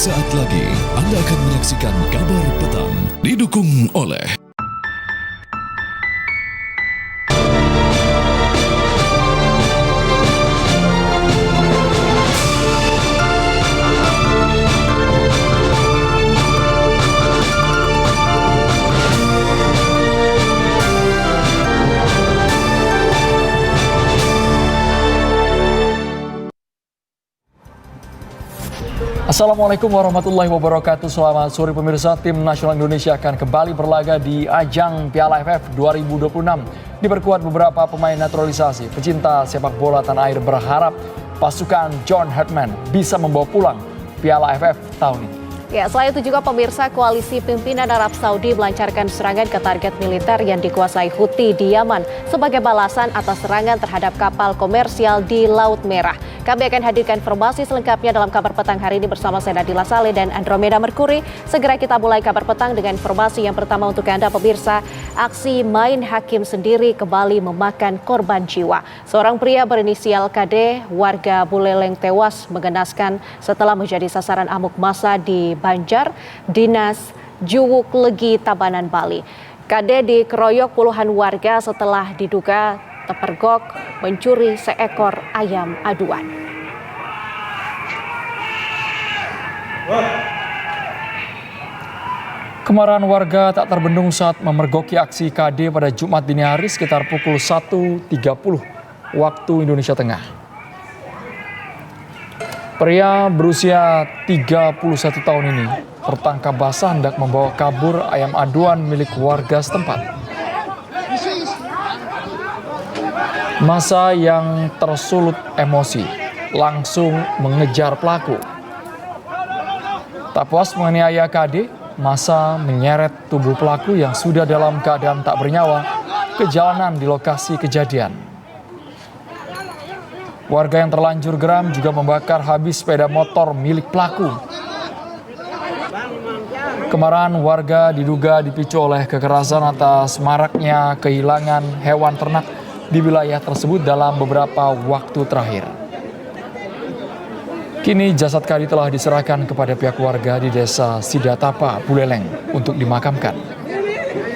Sesaat lagi Anda akan menyaksikan Kabar Petang didukung oleh Assalamualaikum warahmatullahi wabarakatuh. Selamat sore pemirsa. Tim nasional Indonesia akan kembali berlaga di ajang Piala AFF 2026. Diperkuat beberapa pemain naturalisasi. Pecinta sepak bola tanah air berharap pasukan John Hartman bisa membawa pulang Piala AFF tahun ini. Ya, selain itu juga pemirsa, koalisi pimpinan Arab Saudi melancarkan serangan ke target militer yang dikuasai Houthi di Yaman sebagai balasan atas serangan terhadap kapal komersial di Laut Merah. Kami akan hadirkan informasi selengkapnya dalam Kabar Petang hari ini bersama saya Nadila Saleh dan Andromeda Merkuri. Segera kita mulai Kabar Petang dengan informasi yang pertama untuk Anda pemirsa. Aksi main hakim sendiri kembali memakan korban jiwa. Seorang pria berinisial KD, warga Buleleng tewas mengenaskan setelah menjadi sasaran amuk massa di Banjar, Dinas Juwuk Legi, Tabanan, Bali. KD dikeroyok puluhan warga setelah diduga terpergok mencuri seekor ayam aduan. Kemarahan warga tak terbendung saat memergoki aksi KD pada Jumat dini hari sekitar pukul 1.30 waktu Indonesia Tengah. Pria berusia 31 tahun ini tertangkap basah hendak membawa kabur ayam aduan milik warga setempat. Massa yang tersulut emosi langsung mengejar pelaku. Tak puas menganiaya KD, massa menyeret tubuh pelaku yang sudah dalam keadaan tak bernyawa ke jalanan di lokasi kejadian. Warga yang terlanjur geram juga membakar habis sepeda motor milik pelaku. Kemarahan warga diduga dipicu oleh kekerasan atas maraknya kehilangan hewan ternak di wilayah tersebut dalam beberapa waktu terakhir. Kini jasad KD telah diserahkan kepada pihak warga di desa Sidatapa, Buleleng untuk dimakamkan.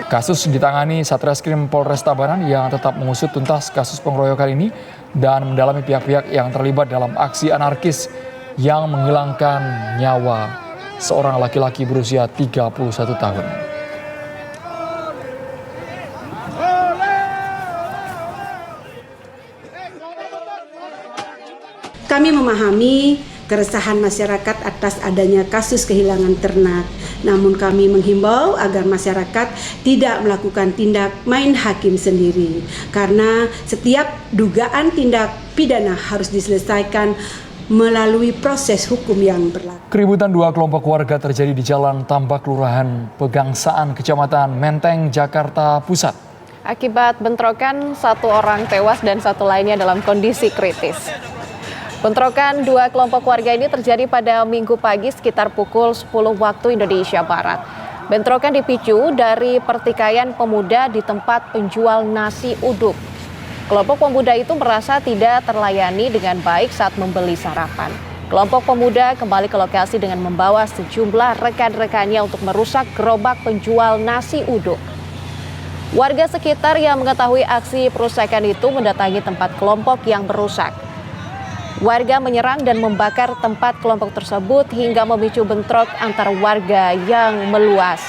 Kasus ditangani Satreskrim Polres Tabanan yang tetap mengusut tuntas kasus pengeroyokan ini dan mendalami pihak-pihak yang terlibat dalam aksi anarkis yang menghilangkan nyawa seorang laki-laki berusia 31 tahun. Kami memahami keresahan masyarakat atas adanya kasus kehilangan ternak. Namun kami menghimbau agar masyarakat tidak melakukan tindak main hakim sendiri. Karena setiap dugaan tindak pidana harus diselesaikan melalui proses hukum yang berlaku. Keributan dua kelompok warga terjadi di Jalan Tambak, Kelurahan Pegangsaan, Kecamatan Menteng, Jakarta Pusat. Akibat bentrokan, satu orang tewas dan satu lainnya dalam kondisi kritis. Bentrokan dua kelompok warga ini terjadi pada Minggu pagi sekitar pukul 10 waktu Indonesia Barat. Bentrokan dipicu dari pertikaian pemuda di tempat penjual nasi uduk. Kelompok pemuda itu merasa tidak terlayani dengan baik saat membeli sarapan. Kelompok pemuda kembali ke lokasi dengan membawa sejumlah rekan-rekannya untuk merusak gerobak penjual nasi uduk. Warga sekitar yang mengetahui aksi perusakan itu mendatangi tempat kelompok yang merusak. Warga menyerang dan membakar tempat kelompok tersebut hingga memicu bentrok antar warga yang meluas.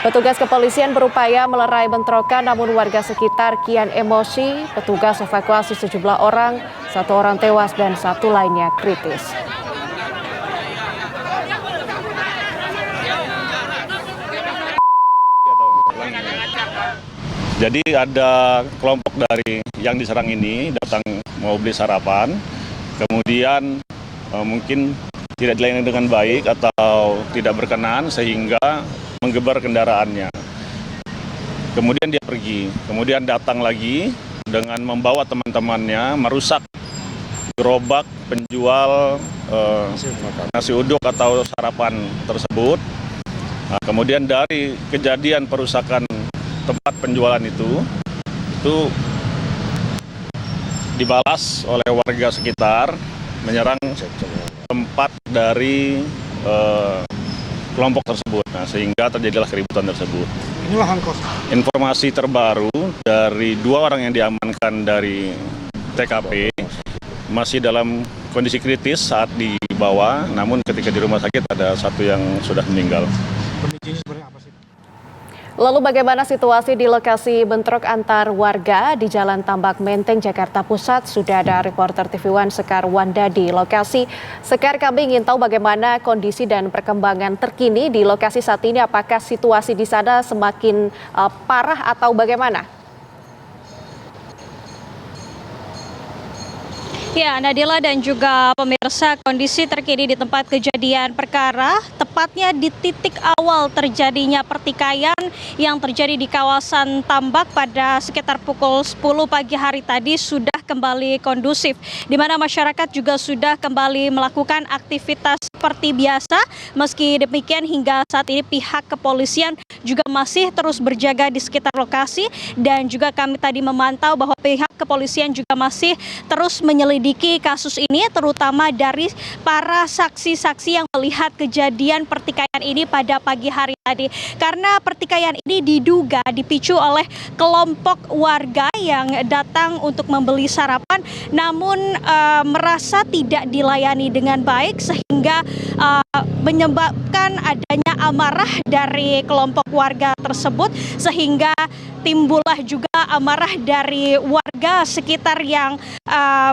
Petugas kepolisian berupaya melerai bentrokan, namun warga sekitar kian emosi. Petugas evakuasi sejumlah orang, satu orang tewas dan satu lainnya kritis. Jadi ada kelompok dari yang diserang ini datang mau beli sarapan, kemudian mungkin tidak dilayani dengan baik atau tidak berkenan sehingga menggebar kendaraannya. Kemudian dia pergi, kemudian datang lagi dengan membawa teman-temannya merusak gerobak penjual nasi uduk atau sarapan tersebut. Nah, kemudian dari kejadian perusakan tempat penjualan itu dibalas oleh warga sekitar menyerang tempat dari kelompok tersebut. Nah, sehingga terjadilah keributan tersebut. Ini lahan kos. Informasi terbaru dari 2 orang yang diamankan dari TKP masih dalam kondisi kritis saat dibawa, namun ketika di rumah sakit ada 1 yang sudah meninggal. Kondisinya sebenarnya apa sih? Lalu bagaimana situasi di lokasi bentrok antar warga di Jalan Tambak Menteng, Jakarta Pusat? Sudah ada reporter TV One Sekar Wanda di lokasi. Sekar, kami ingin tahu bagaimana kondisi dan perkembangan terkini di lokasi saat ini. Apakah situasi di sana semakin parah atau bagaimana? Ya, Nadila dan juga pemirsa, kondisi terkini di tempat kejadian perkara, tepatnya di titik awal terjadinya pertikaian yang terjadi di kawasan Tambak pada sekitar pukul 10 pagi hari tadi sudah kembali kondusif, di mana masyarakat juga sudah kembali melakukan aktivitas seperti biasa. Meski demikian, hingga saat ini pihak kepolisian juga masih terus berjaga di sekitar lokasi, dan juga kami tadi memantau bahwa pihak kepolisian juga masih terus menyelidiki kasus ini, terutama dari para saksi-saksi yang melihat kejadian pertikaian ini pada pagi hari tadi. Karena pertikaian ini diduga dipicu oleh kelompok warga yang datang untuk membeli sarapan, namun merasa tidak dilayani dengan baik, sehingga menyebabkan adanya amarah dari kelompok warga tersebut, sehingga timbullah juga amarah dari warga sekitar yang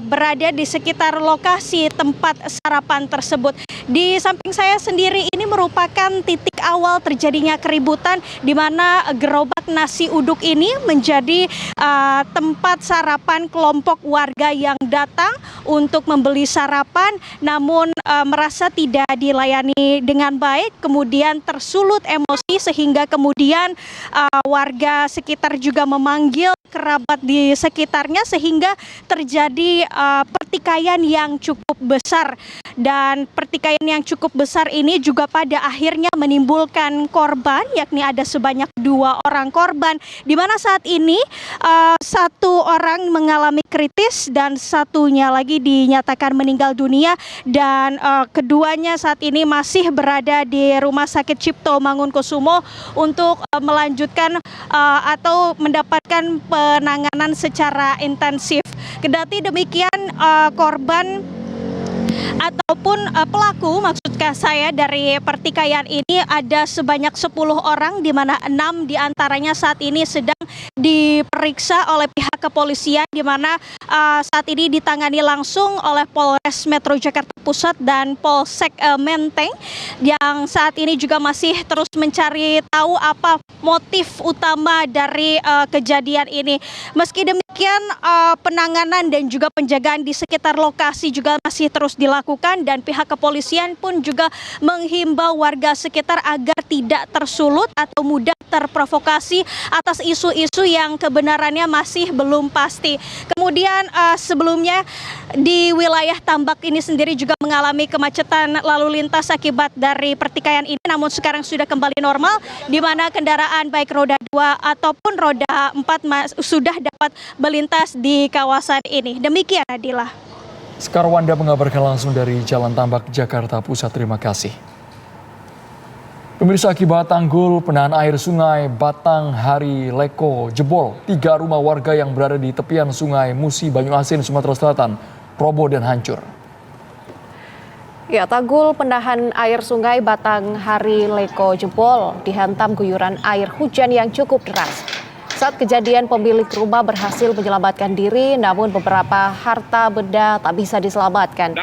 berada di sekitar lokasi tempat sarapan tersebut. Di samping saya sendiri ini merupakan titik awal terjadinya keributan, di mana gerobak nasi uduk ini menjadi tempat sarapan kelompok warga yang datang untuk membeli sarapan, namun merasa tidak dilayani dengan baik, kemudian tersulut emosi, sehingga kemudian warga sekitar juga memanggil kerabat di sekitarnya, sehingga terjadi pertikaian yang cukup besar. Dan pertikaian yang cukup besar ini juga pada akhirnya menimbulkan korban, yakni ada sebanyak 2 orang korban, di mana saat ini 1 orang mengalami kritis dan 1-nya lagi dinyatakan meninggal dunia, dan keduanya saat ini masih berada di Rumah Sakit Cipto Mangunkusumo untuk melanjutkan atau mendapatkan penanganan secara intensif. Kendati demikian, korban ataupun pelaku, maksudnya saya, dari pertikaian ini ada sebanyak 10 orang, di mana 6 diantaranya saat ini sedang diperiksa oleh pihak kepolisian, di mana saat ini ditangani langsung oleh Polres Metro Jakarta Pusat dan Polsek Menteng, yang saat ini juga masih terus mencari tahu apa motif utama dari kejadian ini. Meski demikian, penanganan dan juga penjagaan di sekitar lokasi juga masih terus dilakukan, dan pihak kepolisian pun juga menghimbau warga sekitar agar tidak tersulut atau mudah terprovokasi atas isu-isu yang kebenarannya masih belum pasti. Kemudian sebelumnya di wilayah Tambak ini sendiri juga mengalami kemacetan lalu lintas akibat dari pertikaian ini, namun sekarang sudah kembali normal, di mana kendaraan baik roda 2 ataupun roda 4 sudah dapat melintas di kawasan ini. Demikian, Adila. Sekar Wanda mengabarkan langsung dari Jalan Tambak, Jakarta Pusat. Terima kasih. Pemirsa, akibat tanggul penahan air sungai Batang Hari Leko jebol, 3 rumah warga yang berada di tepian sungai Musi Banyuasin, Sumatera Selatan, roboh dan hancur. Ya, tanggul penahan air sungai Batang Hari Leko jebol dihantam guyuran air hujan yang cukup deras. Saat kejadian, pemilik rumah berhasil menyelamatkan diri, namun beberapa harta benda tak bisa diselamatkan.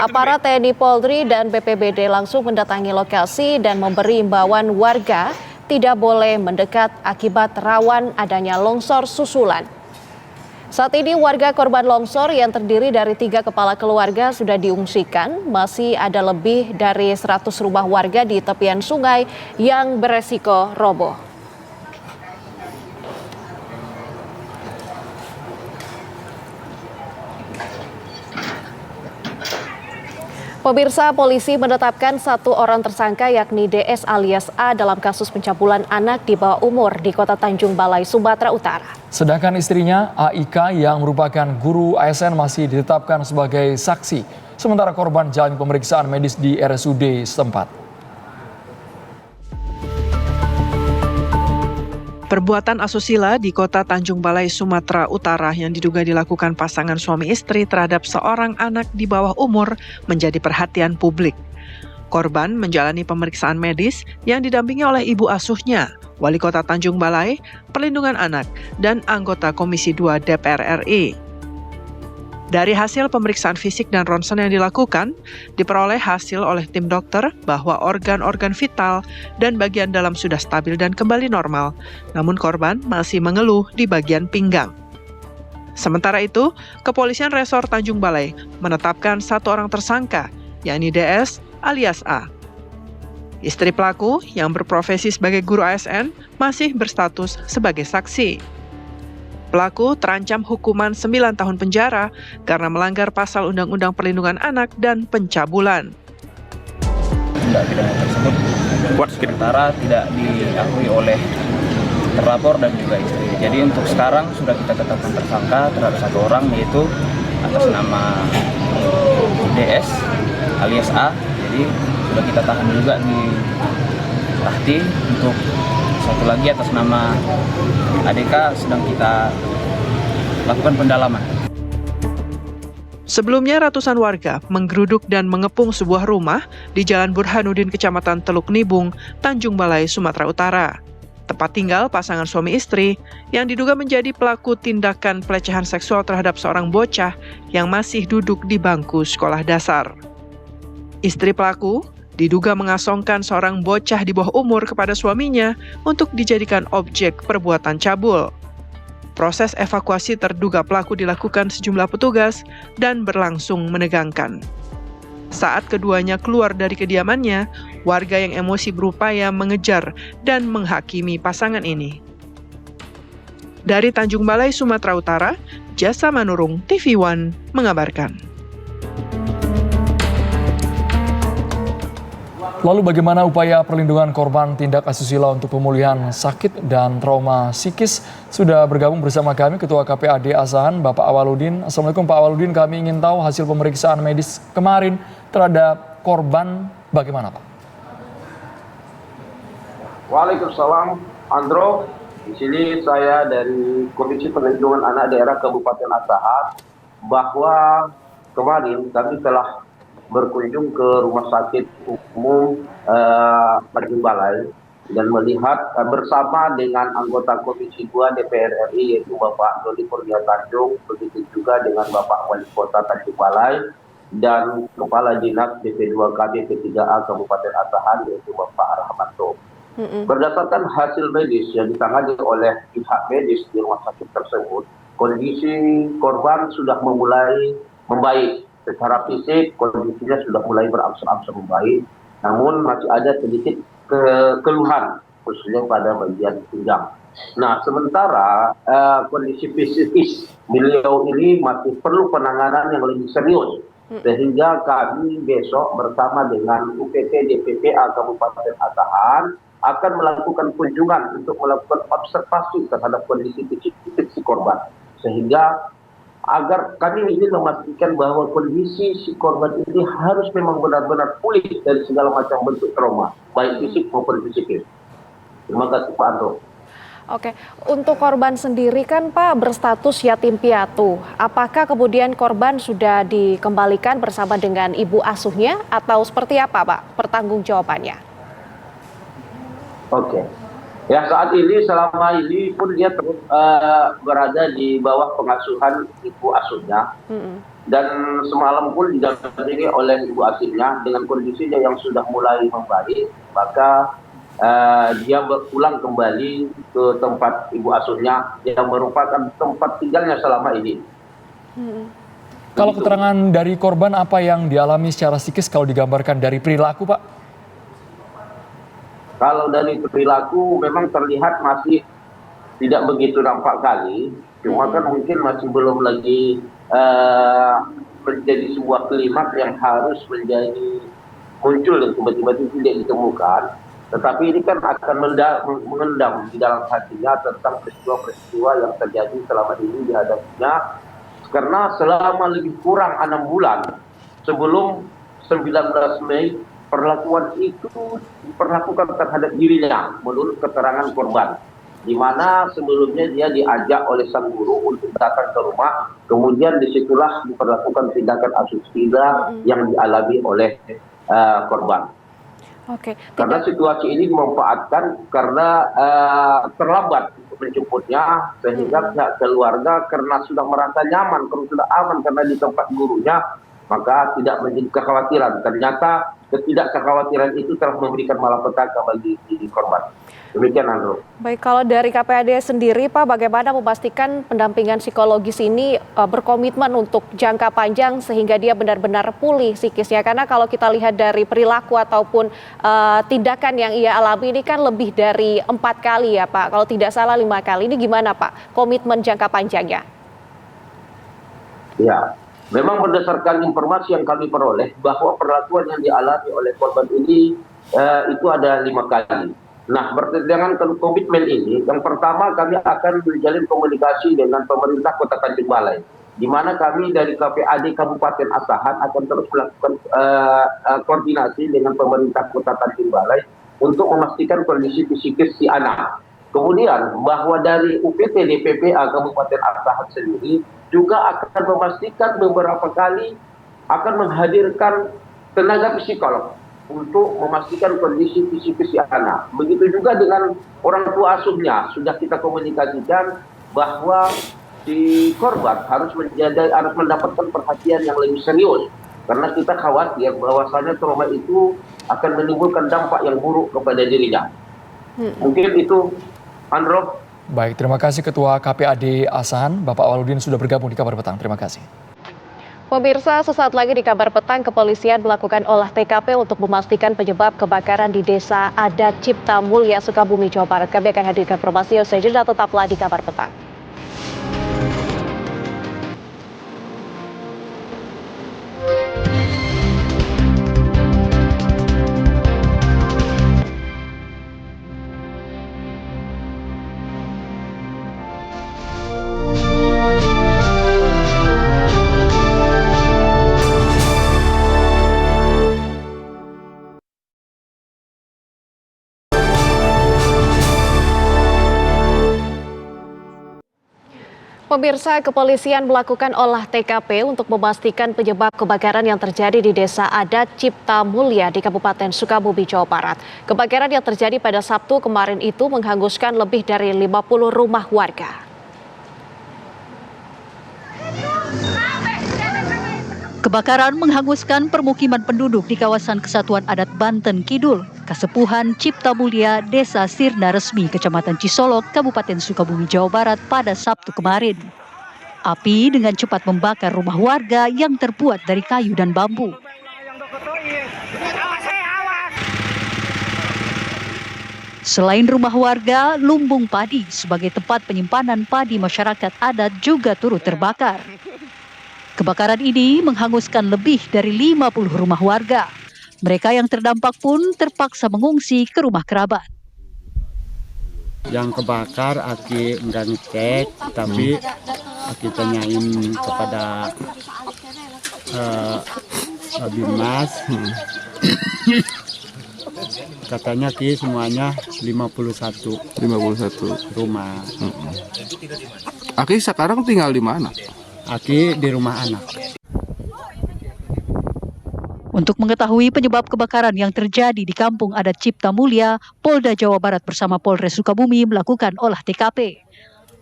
Aparat TNI Polri dan BPBD langsung mendatangi lokasi dan memberi imbauan warga tidak boleh mendekat akibat rawan adanya longsor susulan. Saat ini warga korban longsor yang terdiri dari 3 kepala keluarga sudah diungsikan. Masih ada lebih dari 100 rumah warga di tepian sungai yang beresiko roboh. Pemirsa, polisi menetapkan satu orang tersangka yakni DS alias A dalam kasus pencabulan anak di bawah umur di Kota Tanjung Balai, Sumatera Utara. Sedangkan istrinya, AIK yang merupakan guru ASN masih ditetapkan sebagai saksi. Sementara korban jalani pemeriksaan medis di RSUD setempat. Perbuatan asusila di Kota Tanjung Balai, Sumatera Utara yang diduga dilakukan pasangan suami istri terhadap seorang anak di bawah umur menjadi perhatian publik. Korban menjalani pemeriksaan medis yang didampingi oleh ibu asuhnya, Wali Kota Tanjung Balai, Perlindungan Anak, dan anggota Komisi 2 DPR RI. Dari hasil pemeriksaan fisik dan ronsen yang dilakukan, diperoleh hasil oleh tim dokter bahwa organ-organ vital dan bagian dalam sudah stabil dan kembali normal, namun korban masih mengeluh di bagian pinggang. Sementara itu, Kepolisian Resor Tanjung Balai menetapkan satu orang tersangka, yakni DS alias A. Istri pelaku yang berprofesi sebagai guru ASN masih berstatus sebagai saksi. Pelaku terancam hukuman 9 tahun penjara karena melanggar pasal Undang-Undang Perlindungan Anak dan pencabulan. Tindak pidana tersebut sementara tidak diakui oleh terlapor dan juga istri. Jadi untuk sekarang sudah kita tetapkan tersangka terhadap satu orang, yaitu atas nama DS alias A. Jadi sudah kita tahan juga di Tahti. Untuk satu lagi atas nama ADK sedang kita lakukan pendalaman. Sebelumnya ratusan warga menggeruduk dan mengepung sebuah rumah di Jalan Burhanuddin, Kecamatan Teluk Nibung, Tanjung Balai, Sumatera Utara. Tempat tinggal pasangan suami istri yang diduga menjadi pelaku tindakan pelecehan seksual terhadap seorang bocah yang masih duduk di bangku sekolah dasar. Istri pelaku diduga mengasongkan seorang bocah di bawah umur kepada suaminya untuk dijadikan objek perbuatan cabul. Proses evakuasi terduga pelaku dilakukan sejumlah petugas dan berlangsung menegangkan. Saat keduanya keluar dari kediamannya, warga yang emosi berupaya mengejar dan menghakimi pasangan ini. Dari Tanjung Balai, Sumatera Utara, Jasa Manurung, TV One mengabarkan. Lalu bagaimana upaya perlindungan korban tindak asusila untuk pemulihan sakit dan trauma psikis? Sudah bergabung bersama kami Ketua KPAD Asahan, Bapak Awaludin. Assalamualaikum Pak Awaludin, kami ingin tahu hasil pemeriksaan medis kemarin terhadap korban bagaimana Pak? Waalaikumsalam, Andro. Di sini saya dari Komisi Perlindungan Anak Daerah Kabupaten Asahan, bahwa kemarin kami telah berkunjung ke Rumah Sakit Umum Tanjung Balai dan melihat bersama dengan anggota Komisi 2 DPR RI yaitu Bapak Dodi Kurnia Tanjung, begitu juga dengan Bapak Wali Kota Tanjung Balai dan Kepala Dinas BP2KB P3A Kabupaten Asahan yaitu Bapak Rahmanto. Berdasarkan hasil medis yang ditangani oleh pihak medis di rumah sakit tersebut, kondisi korban sudah memulai membaik. Secara fisik kondisinya sudah mulai berangsur-angsur membaik, namun masih ada sedikit keluhan khususnya pada bagian pinggang. Nah, sementara kondisi fisikis beliau ini masih perlu penanganan yang lebih serius, sehingga kami besok bersama dengan UPT DPPA Kabupaten Asahan akan melakukan kunjungan untuk melakukan observasi terhadap kondisi fisik si korban, sehingga agar kami ingin memastikan bahwa kondisi si korban ini harus memang benar-benar pulih dari segala macam bentuk trauma, baik fisik maupun psikis. Terima kasih Pak Andro. Oke, untuk korban sendiri kan Pak berstatus yatim piatu. Apakah kemudian korban sudah dikembalikan bersama dengan ibu asuhnya atau seperti apa Pak pertanggungjawabannya? Oke. Ya, saat ini selama ini pun dia terus berada di bawah pengasuhan ibu asuhnya. Dan semalam pun didampingi oleh ibu asuhnya dengan kondisinya yang sudah mulai membaik, maka dia berpulang kembali ke tempat ibu asuhnya yang merupakan tempat tinggalnya selama ini. Kalau keterangan dari korban apa yang dialami secara psikis kalau digambarkan dari perilaku Pak? Kalau dari perilaku memang terlihat masih tidak begitu nampak kali, cuma kan mungkin masih belum lagi menjadi sebuah kalimat yang harus menjadi muncul dan tiba-tiba itu tidak ditemukan. Tetapi ini kan akan mengendam di dalam hatinya tentang peristiwa-peristiwa yang terjadi selama ini dihadapinya. Karena selama lebih kurang 6 bulan sebelum 19 Mei, perlakuan itu diperlakukan terhadap dirinya menurut keterangan korban. Di mana sebelumnya dia diajak oleh sang guru untuk datang ke rumah, kemudian disitulah diperlakukan tindakan asusila yang dialami oleh korban. Oke. Karena situasi ini dimanfaatkan karena terlambat untuk menjemputnya, sehingga pihak keluarga karena sudah merasa nyaman, karena sudah aman karena di tempat gurunya, maka tidak menjadi kekhawatiran. Ternyata ketidakkekhawatiran itu telah memberikan malapetaka bagi korban. Demikian, Andro. Baik, kalau dari KPAD sendiri, Pak, bagaimana memastikan pendampingan psikologis ini berkomitmen untuk jangka panjang sehingga dia benar-benar pulih psikisnya? Karena kalau kita lihat dari perilaku ataupun tindakan yang ia alami ini kan lebih dari 4 kali ya, Pak. Kalau tidak salah 5 kali. Ini gimana, Pak, komitmen jangka panjangnya? Ya, memang berdasarkan informasi yang kami peroleh bahwa perlakuan yang dialami oleh korban ini itu ada 5 kali. Nah, berdasarkan komitmen ini, yang pertama kami akan menjalin komunikasi dengan pemerintah Kota Tanjung Balai, di mana kami dari KPAD Kabupaten Asahan akan terus melakukan koordinasi dengan pemerintah Kota Tanjung Balai untuk memastikan kondisi psikis si anak. Kemudian bahwa dari UPT DPPA Kabupaten Asahan sendiri juga akan memastikan beberapa kali akan menghadirkan tenaga psikolog untuk memastikan kondisi psikis si anak. Begitu juga dengan orang tua asuhnya, sudah kita komunikasikan bahwa si korban harus mendapatkan perhatian yang lebih serius, karena kita khawatir bahwasanya trauma itu akan menimbulkan dampak yang buruk kepada dirinya. Mungkin itu, Andro. Baik, terima kasih Ketua KPAD Asahan, Bapak Waludin sudah bergabung di Kabar Petang. Terima kasih. Pemirsa, sesaat lagi di Kabar Petang, kepolisian melakukan olah TKP untuk memastikan penyebab kebakaran di Desa Adat Cipta Mulya, Sukabumi, Jawa Barat. Kami akan hadirkan informasi usai jeda, tetaplah di Kabar Petang. Pemirsa, kepolisian melakukan olah TKP untuk memastikan penyebab kebakaran yang terjadi di Desa Adat Cipta Mulya di Kabupaten Sukabumi, Jawa Barat. Kebakaran yang terjadi pada Sabtu kemarin itu menghanguskan lebih dari 50 rumah warga. Kebakaran menghanguskan permukiman penduduk di kawasan Kesatuan Adat Banten Kidul, Kasepuhan Cipta Mulya, Desa Sirna Resmi, Kecamatan Cisolok, Kabupaten Sukabumi, Jawa Barat pada Sabtu kemarin. Api dengan cepat membakar rumah warga yang terbuat dari kayu dan bambu. Selain rumah warga, lumbung padi sebagai tempat penyimpanan padi masyarakat adat juga turut terbakar. Kebakaran ini menghanguskan lebih dari 50 rumah warga. Mereka yang terdampak pun terpaksa mengungsi ke rumah kerabat. Yang kebakar Aki enggak ngecek, tapi Aki tanyain kepada Bimas. Katanya Ki semuanya 51 rumah. Aki sekarang tinggal di mana? Aki di rumah anak. Untuk mengetahui penyebab kebakaran yang terjadi di Kampung Adat Cipta Mulya, Polda Jawa Barat bersama Polres Sukabumi melakukan olah TKP.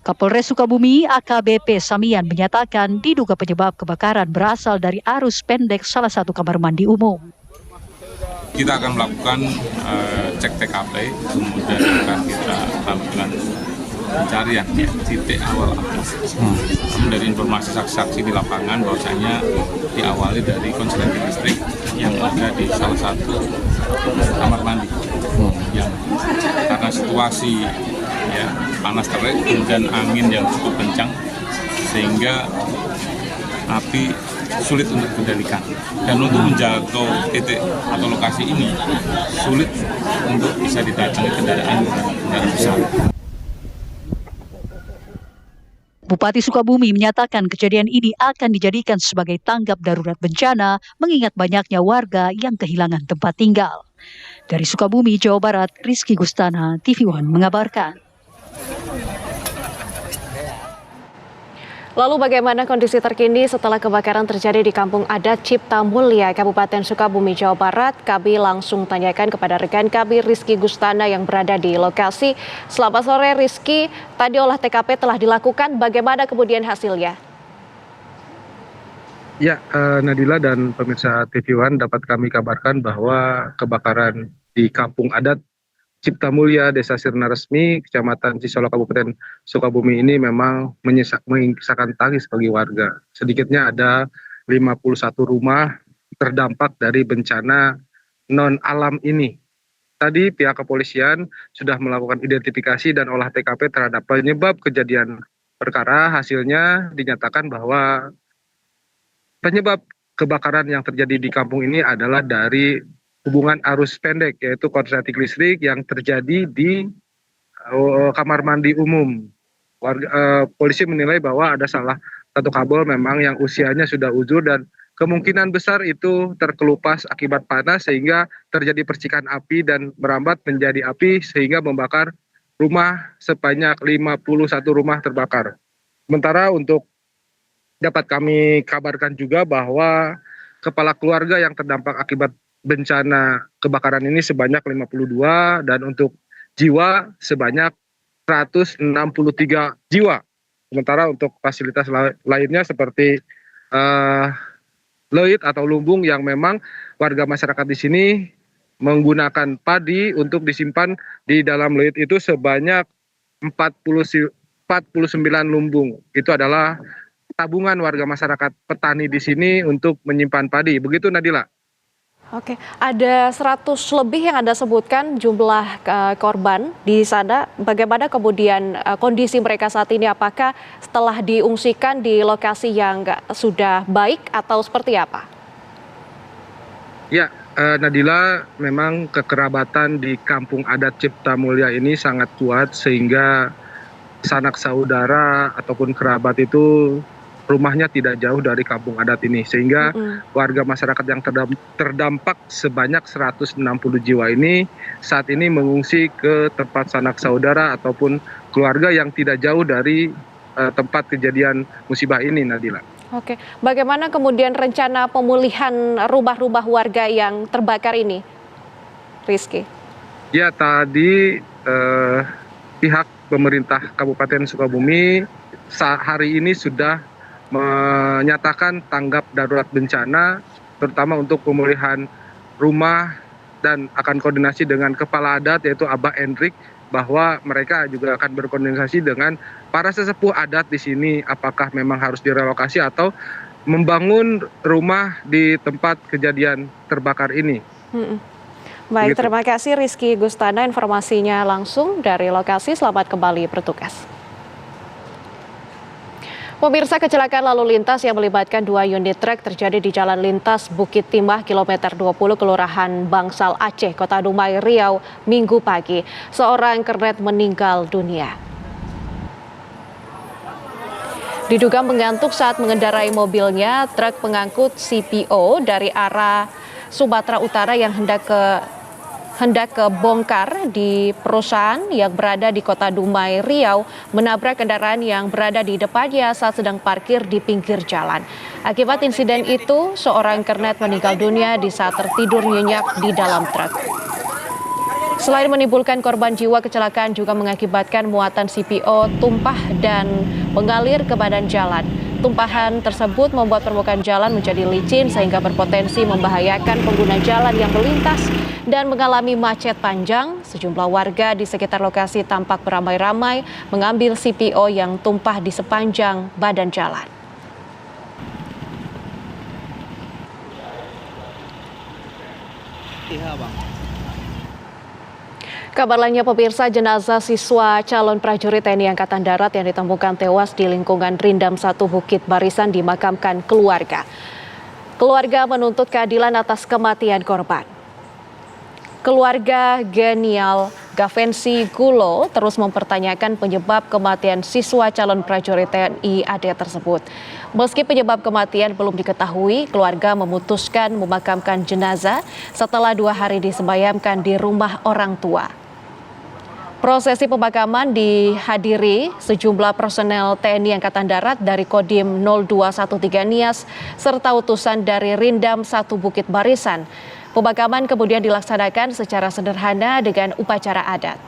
Kapolres Sukabumi AKBP Samian menyatakan diduga penyebab kebakaran berasal dari arus pendek salah satu kamar mandi umum. Kita akan melakukan cek TKP, kemudian akan kita lakukan pencarian titik awal api. Namun dari informasi saksi-saksi di lapangan bahwasanya diawali dari konsleting listrik yang ada di salah satu kamar mandi. Yang karena situasi panas terik, kemudian angin yang cukup kencang, sehingga api sulit untuk dikendalikan. Dan untuk menjangkau titik atau lokasi ini sulit untuk bisa didatangi kendaraan besar. Bupati Sukabumi menyatakan kejadian ini akan dijadikan sebagai tanggap darurat bencana mengingat banyaknya warga yang kehilangan tempat tinggal. Dari Sukabumi, Jawa Barat, Rizky Gustana, TV One mengabarkan. Lalu bagaimana kondisi terkini setelah kebakaran terjadi di Kampung Adat Cipta Mulya, Kabupaten Sukabumi, Jawa Barat? Kami langsung tanyakan kepada rekan kami Rizky Gustana yang berada di lokasi. Selamat sore Rizky, tadi olah TKP telah dilakukan, bagaimana kemudian hasilnya? Ya, Nadila dan pemirsa TV One dapat kami kabarkan bahwa kebakaran di Kampung Adat Cipta Mulya, Desa Sirna Resmi, Kecamatan Cisolok, Kabupaten Sukabumi ini memang menyisakan tangis bagi warga. Sedikitnya ada 51 rumah terdampak dari bencana non-alam ini. Tadi pihak kepolisian sudah melakukan identifikasi dan olah TKP terhadap penyebab kejadian perkara. Hasilnya dinyatakan bahwa penyebab kebakaran yang terjadi di kampung ini adalah dari hubungan arus pendek, yaitu korsleting listrik yang terjadi di kamar mandi umum. Polisi menilai bahwa ada salah satu kabel memang yang usianya sudah uzur dan kemungkinan besar itu terkelupas akibat panas sehingga terjadi percikan api dan merambat menjadi api sehingga membakar rumah sebanyak 51 rumah terbakar. Sementara untuk dapat kami kabarkan juga bahwa kepala keluarga yang terdampak akibat bencana kebakaran ini sebanyak 52 dan untuk jiwa sebanyak 163 jiwa. Sementara untuk fasilitas lainnya seperti loit atau lumbung yang memang warga masyarakat di sini menggunakan padi untuk disimpan di dalam loit itu sebanyak 49 lumbung. Itu adalah tabungan warga masyarakat petani di sini untuk menyimpan padi. Begitu Nadila. Oke, ada 100 lebih yang Anda sebutkan jumlah korban di sana. Bagaimana kemudian kondisi mereka saat ini? Apakah setelah diungsikan di lokasi yang sudah baik atau seperti apa? Ya, Nadila, memang kekerabatan di Kampung Adat Cipta Mulya ini sangat kuat sehingga sanak saudara ataupun kerabat itu rumahnya tidak jauh dari kampung adat ini, sehingga warga masyarakat yang terdampak sebanyak 160 jiwa ini saat ini mengungsi ke tempat sanak saudara ataupun keluarga yang tidak jauh dari tempat kejadian musibah ini, Nadila. Oke, bagaimana kemudian rencana pemulihan rumah-rumah warga yang terbakar ini, Rizky? Ya, tadi pihak pemerintah Kabupaten Sukabumi hari ini sudah menyatakan tanggap darurat bencana, terutama untuk pemulihan rumah dan akan koordinasi dengan kepala adat yaitu Abah Hendrik, bahwa mereka juga akan berkoordinasi dengan para sesepuh adat di sini apakah memang harus direlokasi atau membangun rumah di tempat kejadian terbakar ini. Baik, terima kasih Rizky Gustana informasinya langsung dari lokasi. Selamat kembali bertugas. Pemirsa, kecelakaan lalu lintas yang melibatkan 2 unit truk terjadi di Jalan Lintas Bukit Timah kilometer 20 Kelurahan Bangsal Aceh, Kota Dumai, Riau, Minggu pagi. Seorang kernet meninggal dunia. Diduga mengantuk saat mengendarai mobilnya, truk pengangkut CPO dari arah Sumatera Utara yang hendak ke bongkar di perusahaan yang berada di Kota Dumai, Riau, menabrak kendaraan yang berada di depannya saat sedang parkir di pinggir jalan. Akibat insiden itu, seorang kernet meninggal dunia di saat tertidur nyenyak di dalam truk. Selain menimbulkan korban jiwa, kecelakaan juga mengakibatkan muatan CPO tumpah dan mengalir ke badan jalan. Tumpahan tersebut membuat permukaan jalan menjadi licin sehingga berpotensi membahayakan pengguna jalan yang melintas dan mengalami macet panjang. Sejumlah warga di sekitar lokasi tampak beramai-ramai mengambil CPO yang tumpah di sepanjang badan jalan. Kabar lainnya pemirsa, jenazah siswa calon prajurit TNI Angkatan Darat yang ditemukan tewas di lingkungan Rindam 1 Bukit Barisan dimakamkan keluarga. Keluarga menuntut keadilan atas kematian korban. Keluarga Genial Gavensi Gulo terus mempertanyakan penyebab kematian siswa calon prajurit TNI AD tersebut. Meski penyebab kematian belum diketahui, keluarga memutuskan memakamkan jenazah setelah 2 hari disemayamkan di rumah orang tua. Prosesi pemakaman dihadiri sejumlah personel TNI Angkatan Darat dari Kodim 0213 Nias serta utusan dari Rindam 1 Bukit Barisan. Pemakaman kemudian dilaksanakan secara sederhana dengan upacara adat.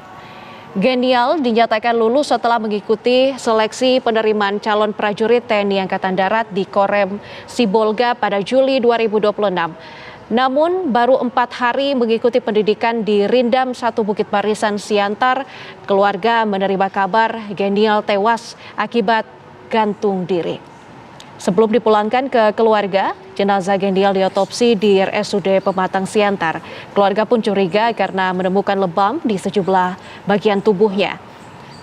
Genial dinyatakan lulus setelah mengikuti seleksi penerimaan calon prajurit TNI Angkatan Darat di Korem Sibolga pada Juli 2026. Namun baru 4 hari mengikuti pendidikan di Rindam 1 Bukit Barisan Siantar, keluarga menerima kabar Genial tewas akibat gantung diri. Sebelum dipulangkan ke keluarga, jenazah Genial diotopsi di RSUD Pematang Siantar. Keluarga pun curiga karena menemukan lebam di sejumlah bagian tubuhnya.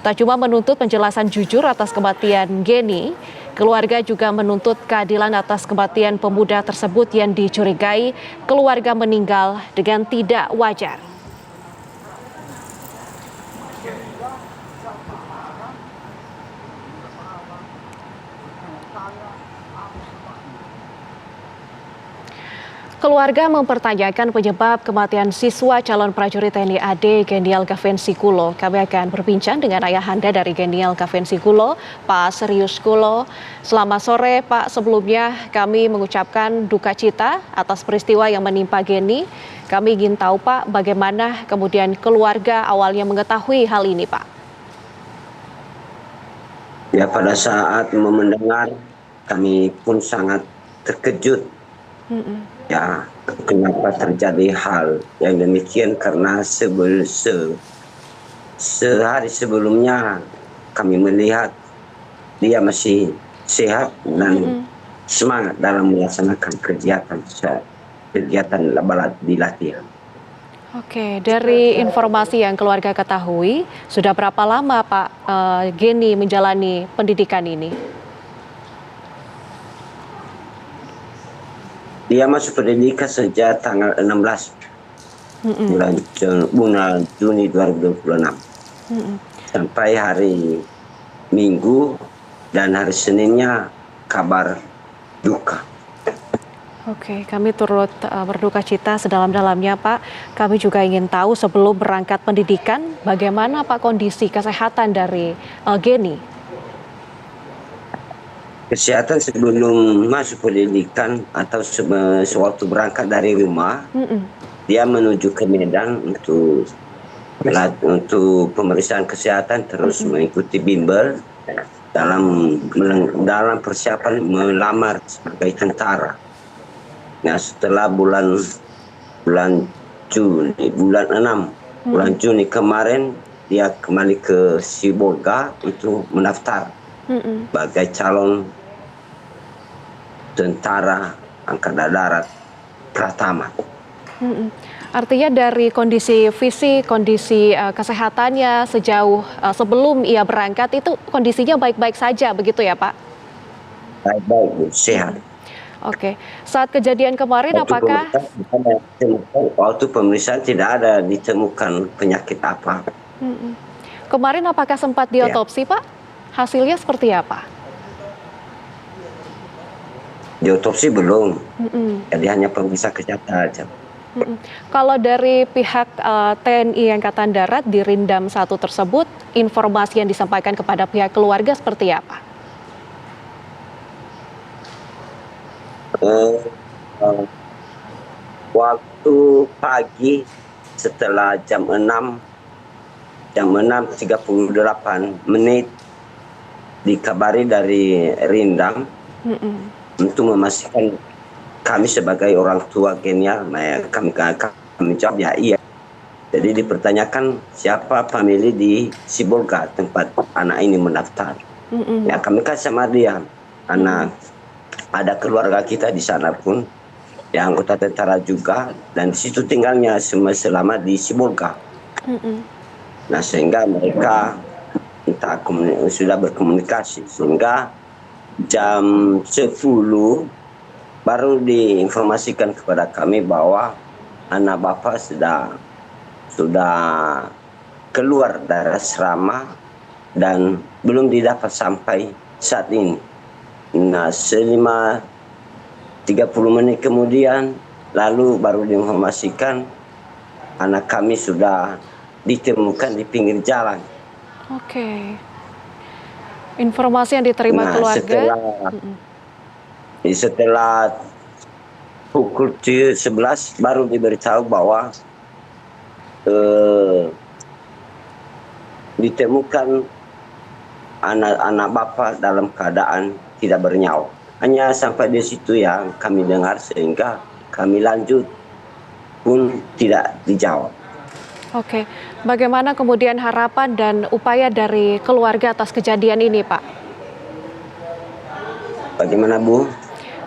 Tak cuma menuntut penjelasan jujur atas kematian Geni, keluarga juga menuntut keadilan atas kematian pemuda tersebut yang dicurigai keluarga meninggal dengan tidak wajar. Keluarga mempertanyakan penyebab kematian siswa calon prajurit TNI AD Genial Gavensi Gulo. Kami akan berbincang dengan ayahanda dari Genial Gavensi Gulo, Pak Serius Gulo. Selamat sore Pak, sebelumnya kami mengucapkan duka cita atas peristiwa yang menimpa Geni. Kami ingin tahu Pak, bagaimana kemudian keluarga awalnya mengetahui hal ini Pak? Ya, pada saat mendengar kami pun sangat terkejut. Ya, kenapa terjadi hal yang demikian, karena sehari sebelumnya kami melihat dia masih sehat dan semangat dalam melaksanakan kegiatan balap di latihan. Oke, dari informasi yang keluarga ketahui, sudah berapa lama Pak Geni menjalani pendidikan ini? Dia masuk pendidikan sejak tanggal 16 bulan Juni 2026 sampai hari Minggu dan hari Seninnya kabar duka. Oke, kami turut berduka cita sedalam-dalamnya Pak. Kami juga ingin tahu sebelum berangkat pendidikan, bagaimana Pak kondisi kesehatan dari Geni? Kesehatan sebelum masuk pendidikan atau sewaktu berangkat dari rumah, dia menuju ke Medan untuk pemeriksaan kesehatan, terus mengikuti bimbel dalam persiapan melamar sebagai tentara. Nah, setelah bulan Juni kemarin dia kembali ke Sibolga untuk mendaftar sebagai calon tentara Angkatan Darat Pratama. Artinya dari kondisi fisik, kondisi kesehatannya sejauh sebelum ia berangkat itu kondisinya baik-baik saja begitu ya Pak? Baik-baik, sehat. Oke, saat kejadian kemarin waktu pemeriksaan tidak ada ditemukan penyakit apa. Kemarin apakah sempat diotopsi Pak? Hasilnya seperti apa? Diotopsi belum, jadi hanya pemeriksaan kesehatan aja. Kalau dari pihak TNI Angkatan Darat di Rindam 1 tersebut, informasi yang disampaikan kepada pihak keluarga seperti apa? Waktu pagi setelah jam 6.38 dikabari dari Rindam untuk memastikan kami sebagai orang tua Genial, kami jawab ya iya. Jadi dipertanyakan siapa famili di Sibolga tempat anak ini mendaftar. Ya kami kan sama dia, karena ada keluarga kita di sana pun, ya anggota tentara juga, dan di situ tinggalnya selama di Sibolga. Nah, sehingga mereka sudah berkomunikasi, sehingga jam 10 baru diinformasikan kepada kami bahwa anak bapak sudah keluar dari asrama dan belum didapat sampai saat ini. Nah, selama 30 menit kemudian lalu baru diinformasikan anak kami sudah ditemukan di pinggir jalan. Oke. Informasi yang diterima keluarga. Setelah pukul 11 baru diberitahu bahwa ditemukan anak bapak dalam keadaan tidak bernyawa. Hanya sampai di situ yang kami dengar, sehingga kami lanjut pun tidak dijawab. Oke, bagaimana kemudian harapan dan upaya dari keluarga atas kejadian ini, Pak? Bagaimana, Bu?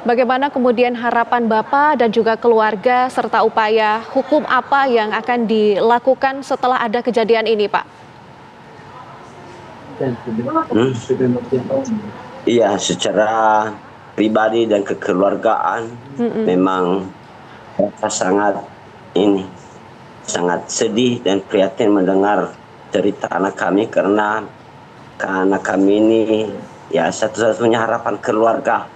Bagaimana kemudian harapan Bapak dan juga keluarga serta upaya hukum apa yang akan dilakukan setelah ada kejadian ini, Pak? Iya, secara pribadi dan kekeluargaan memang sangat sedih dan prihatin mendengar cerita anak kami, karena anak kami ini ya satu-satunya harapan keluarga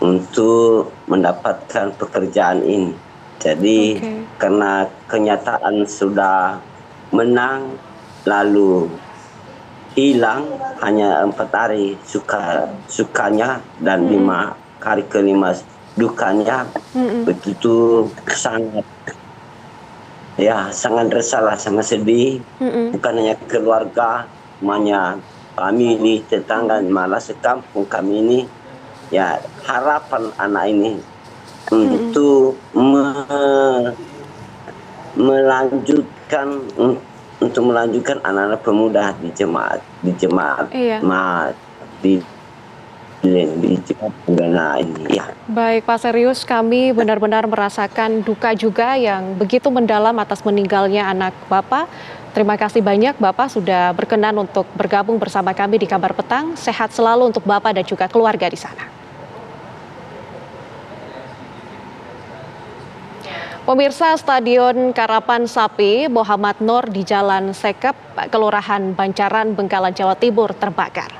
untuk mendapatkan pekerjaan ini. Jadi karena kenyataan sudah menang lalu hilang hanya 4 hari sukanya dan 5 hari kelima dukanya, begitu sangat resah, sangat sedih. Bukan hanya keluarga, semuanya famili, tetangga, malah sekampung kami ini. Ya, harapan anak ini untuk melanjutkan anak-anak pemuda di jemaat perdana ini. Ya. Baik, Pak, serius kami benar-benar merasakan duka juga yang begitu mendalam atas meninggalnya anak Bapak. Terima kasih banyak Bapak sudah berkenan untuk bergabung bersama kami di Kabar Petang. Sehat selalu untuk Bapak dan juga keluarga di sana. Pemirsa, Stadion Karapan Sapi Muhammad Nur di Jalan Sekep, Kelurahan Bancaran, Bengkalan, Jawa Timur terbakar.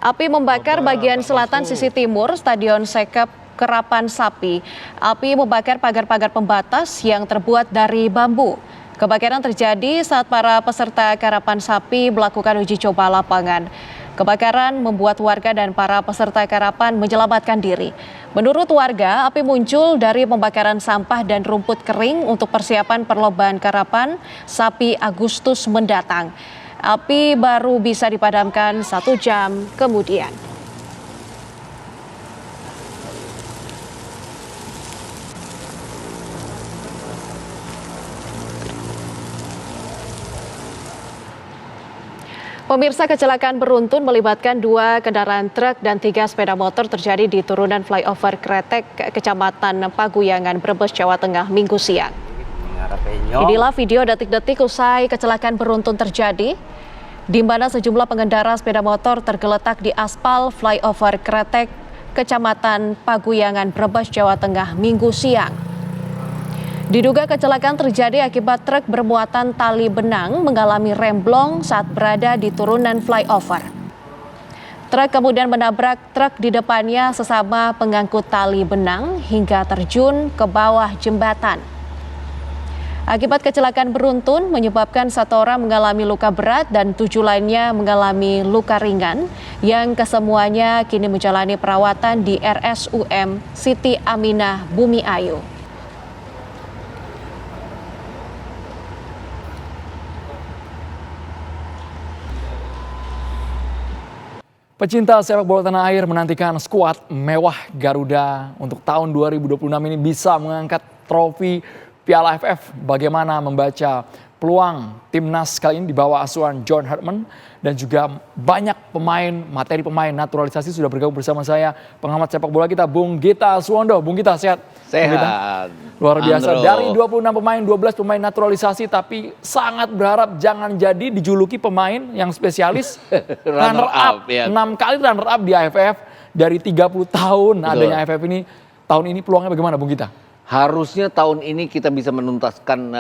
Api membakar bagian selatan sisi timur Stadion Sekep Karapan Sapi. Api membakar pagar-pagar pembatas yang terbuat dari bambu. Kebakaran terjadi saat para peserta Karapan Sapi melakukan uji coba lapangan. Kebakaran membuat warga dan para peserta karapan menyelamatkan diri. Menurut warga, api muncul dari pembakaran sampah dan rumput kering untuk persiapan perlombaan karapan sapi Agustus mendatang. Api baru bisa dipadamkan 1 jam kemudian. Pemirsa, kecelakaan beruntun melibatkan 2 kendaraan truk dan 3 sepeda motor terjadi di turunan flyover Kretek, Kecamatan Paguyangan, Brebes, Jawa Tengah, Minggu siang. Inilah video detik-detik usai kecelakaan beruntun terjadi, di mana sejumlah pengendara sepeda motor tergeletak di aspal flyover Kretek, Kecamatan Paguyangan, Brebes, Jawa Tengah, Minggu siang. Diduga kecelakaan terjadi akibat truk bermuatan tali benang mengalami remblong saat berada di turunan flyover. Truk kemudian menabrak truk di depannya sesama pengangkut tali benang hingga terjun ke bawah jembatan. Akibat kecelakaan beruntun menyebabkan 1 orang mengalami luka berat dan 7 lainnya mengalami luka ringan yang kesemuanya kini menjalani perawatan di RSUM Siti Aminah Bumi Ayu. Pecinta sepak bola tanah air menantikan skuad mewah Garuda untuk tahun 2026 ini bisa mengangkat trofi Piala AFF. Bagaimana membaca peluang timnas kali ini di bawah asuhan John Hartman dan juga banyak materi pemain naturalisasi sudah bergabung bersama saya pengamat sepak bola kita Bung Gita Suwondo. Bung Gita sehat? Sehat. Luar biasa. Andro. Dari 26 pemain 12 pemain naturalisasi tapi sangat berharap jangan jadi dijuluki pemain yang spesialis runner up. Ya. 6 kali runner up di AFF dari 30 tahun adanya AFF ini. Tahun ini peluangnya bagaimana Bung Gita? Harusnya tahun ini kita bisa menuntaskan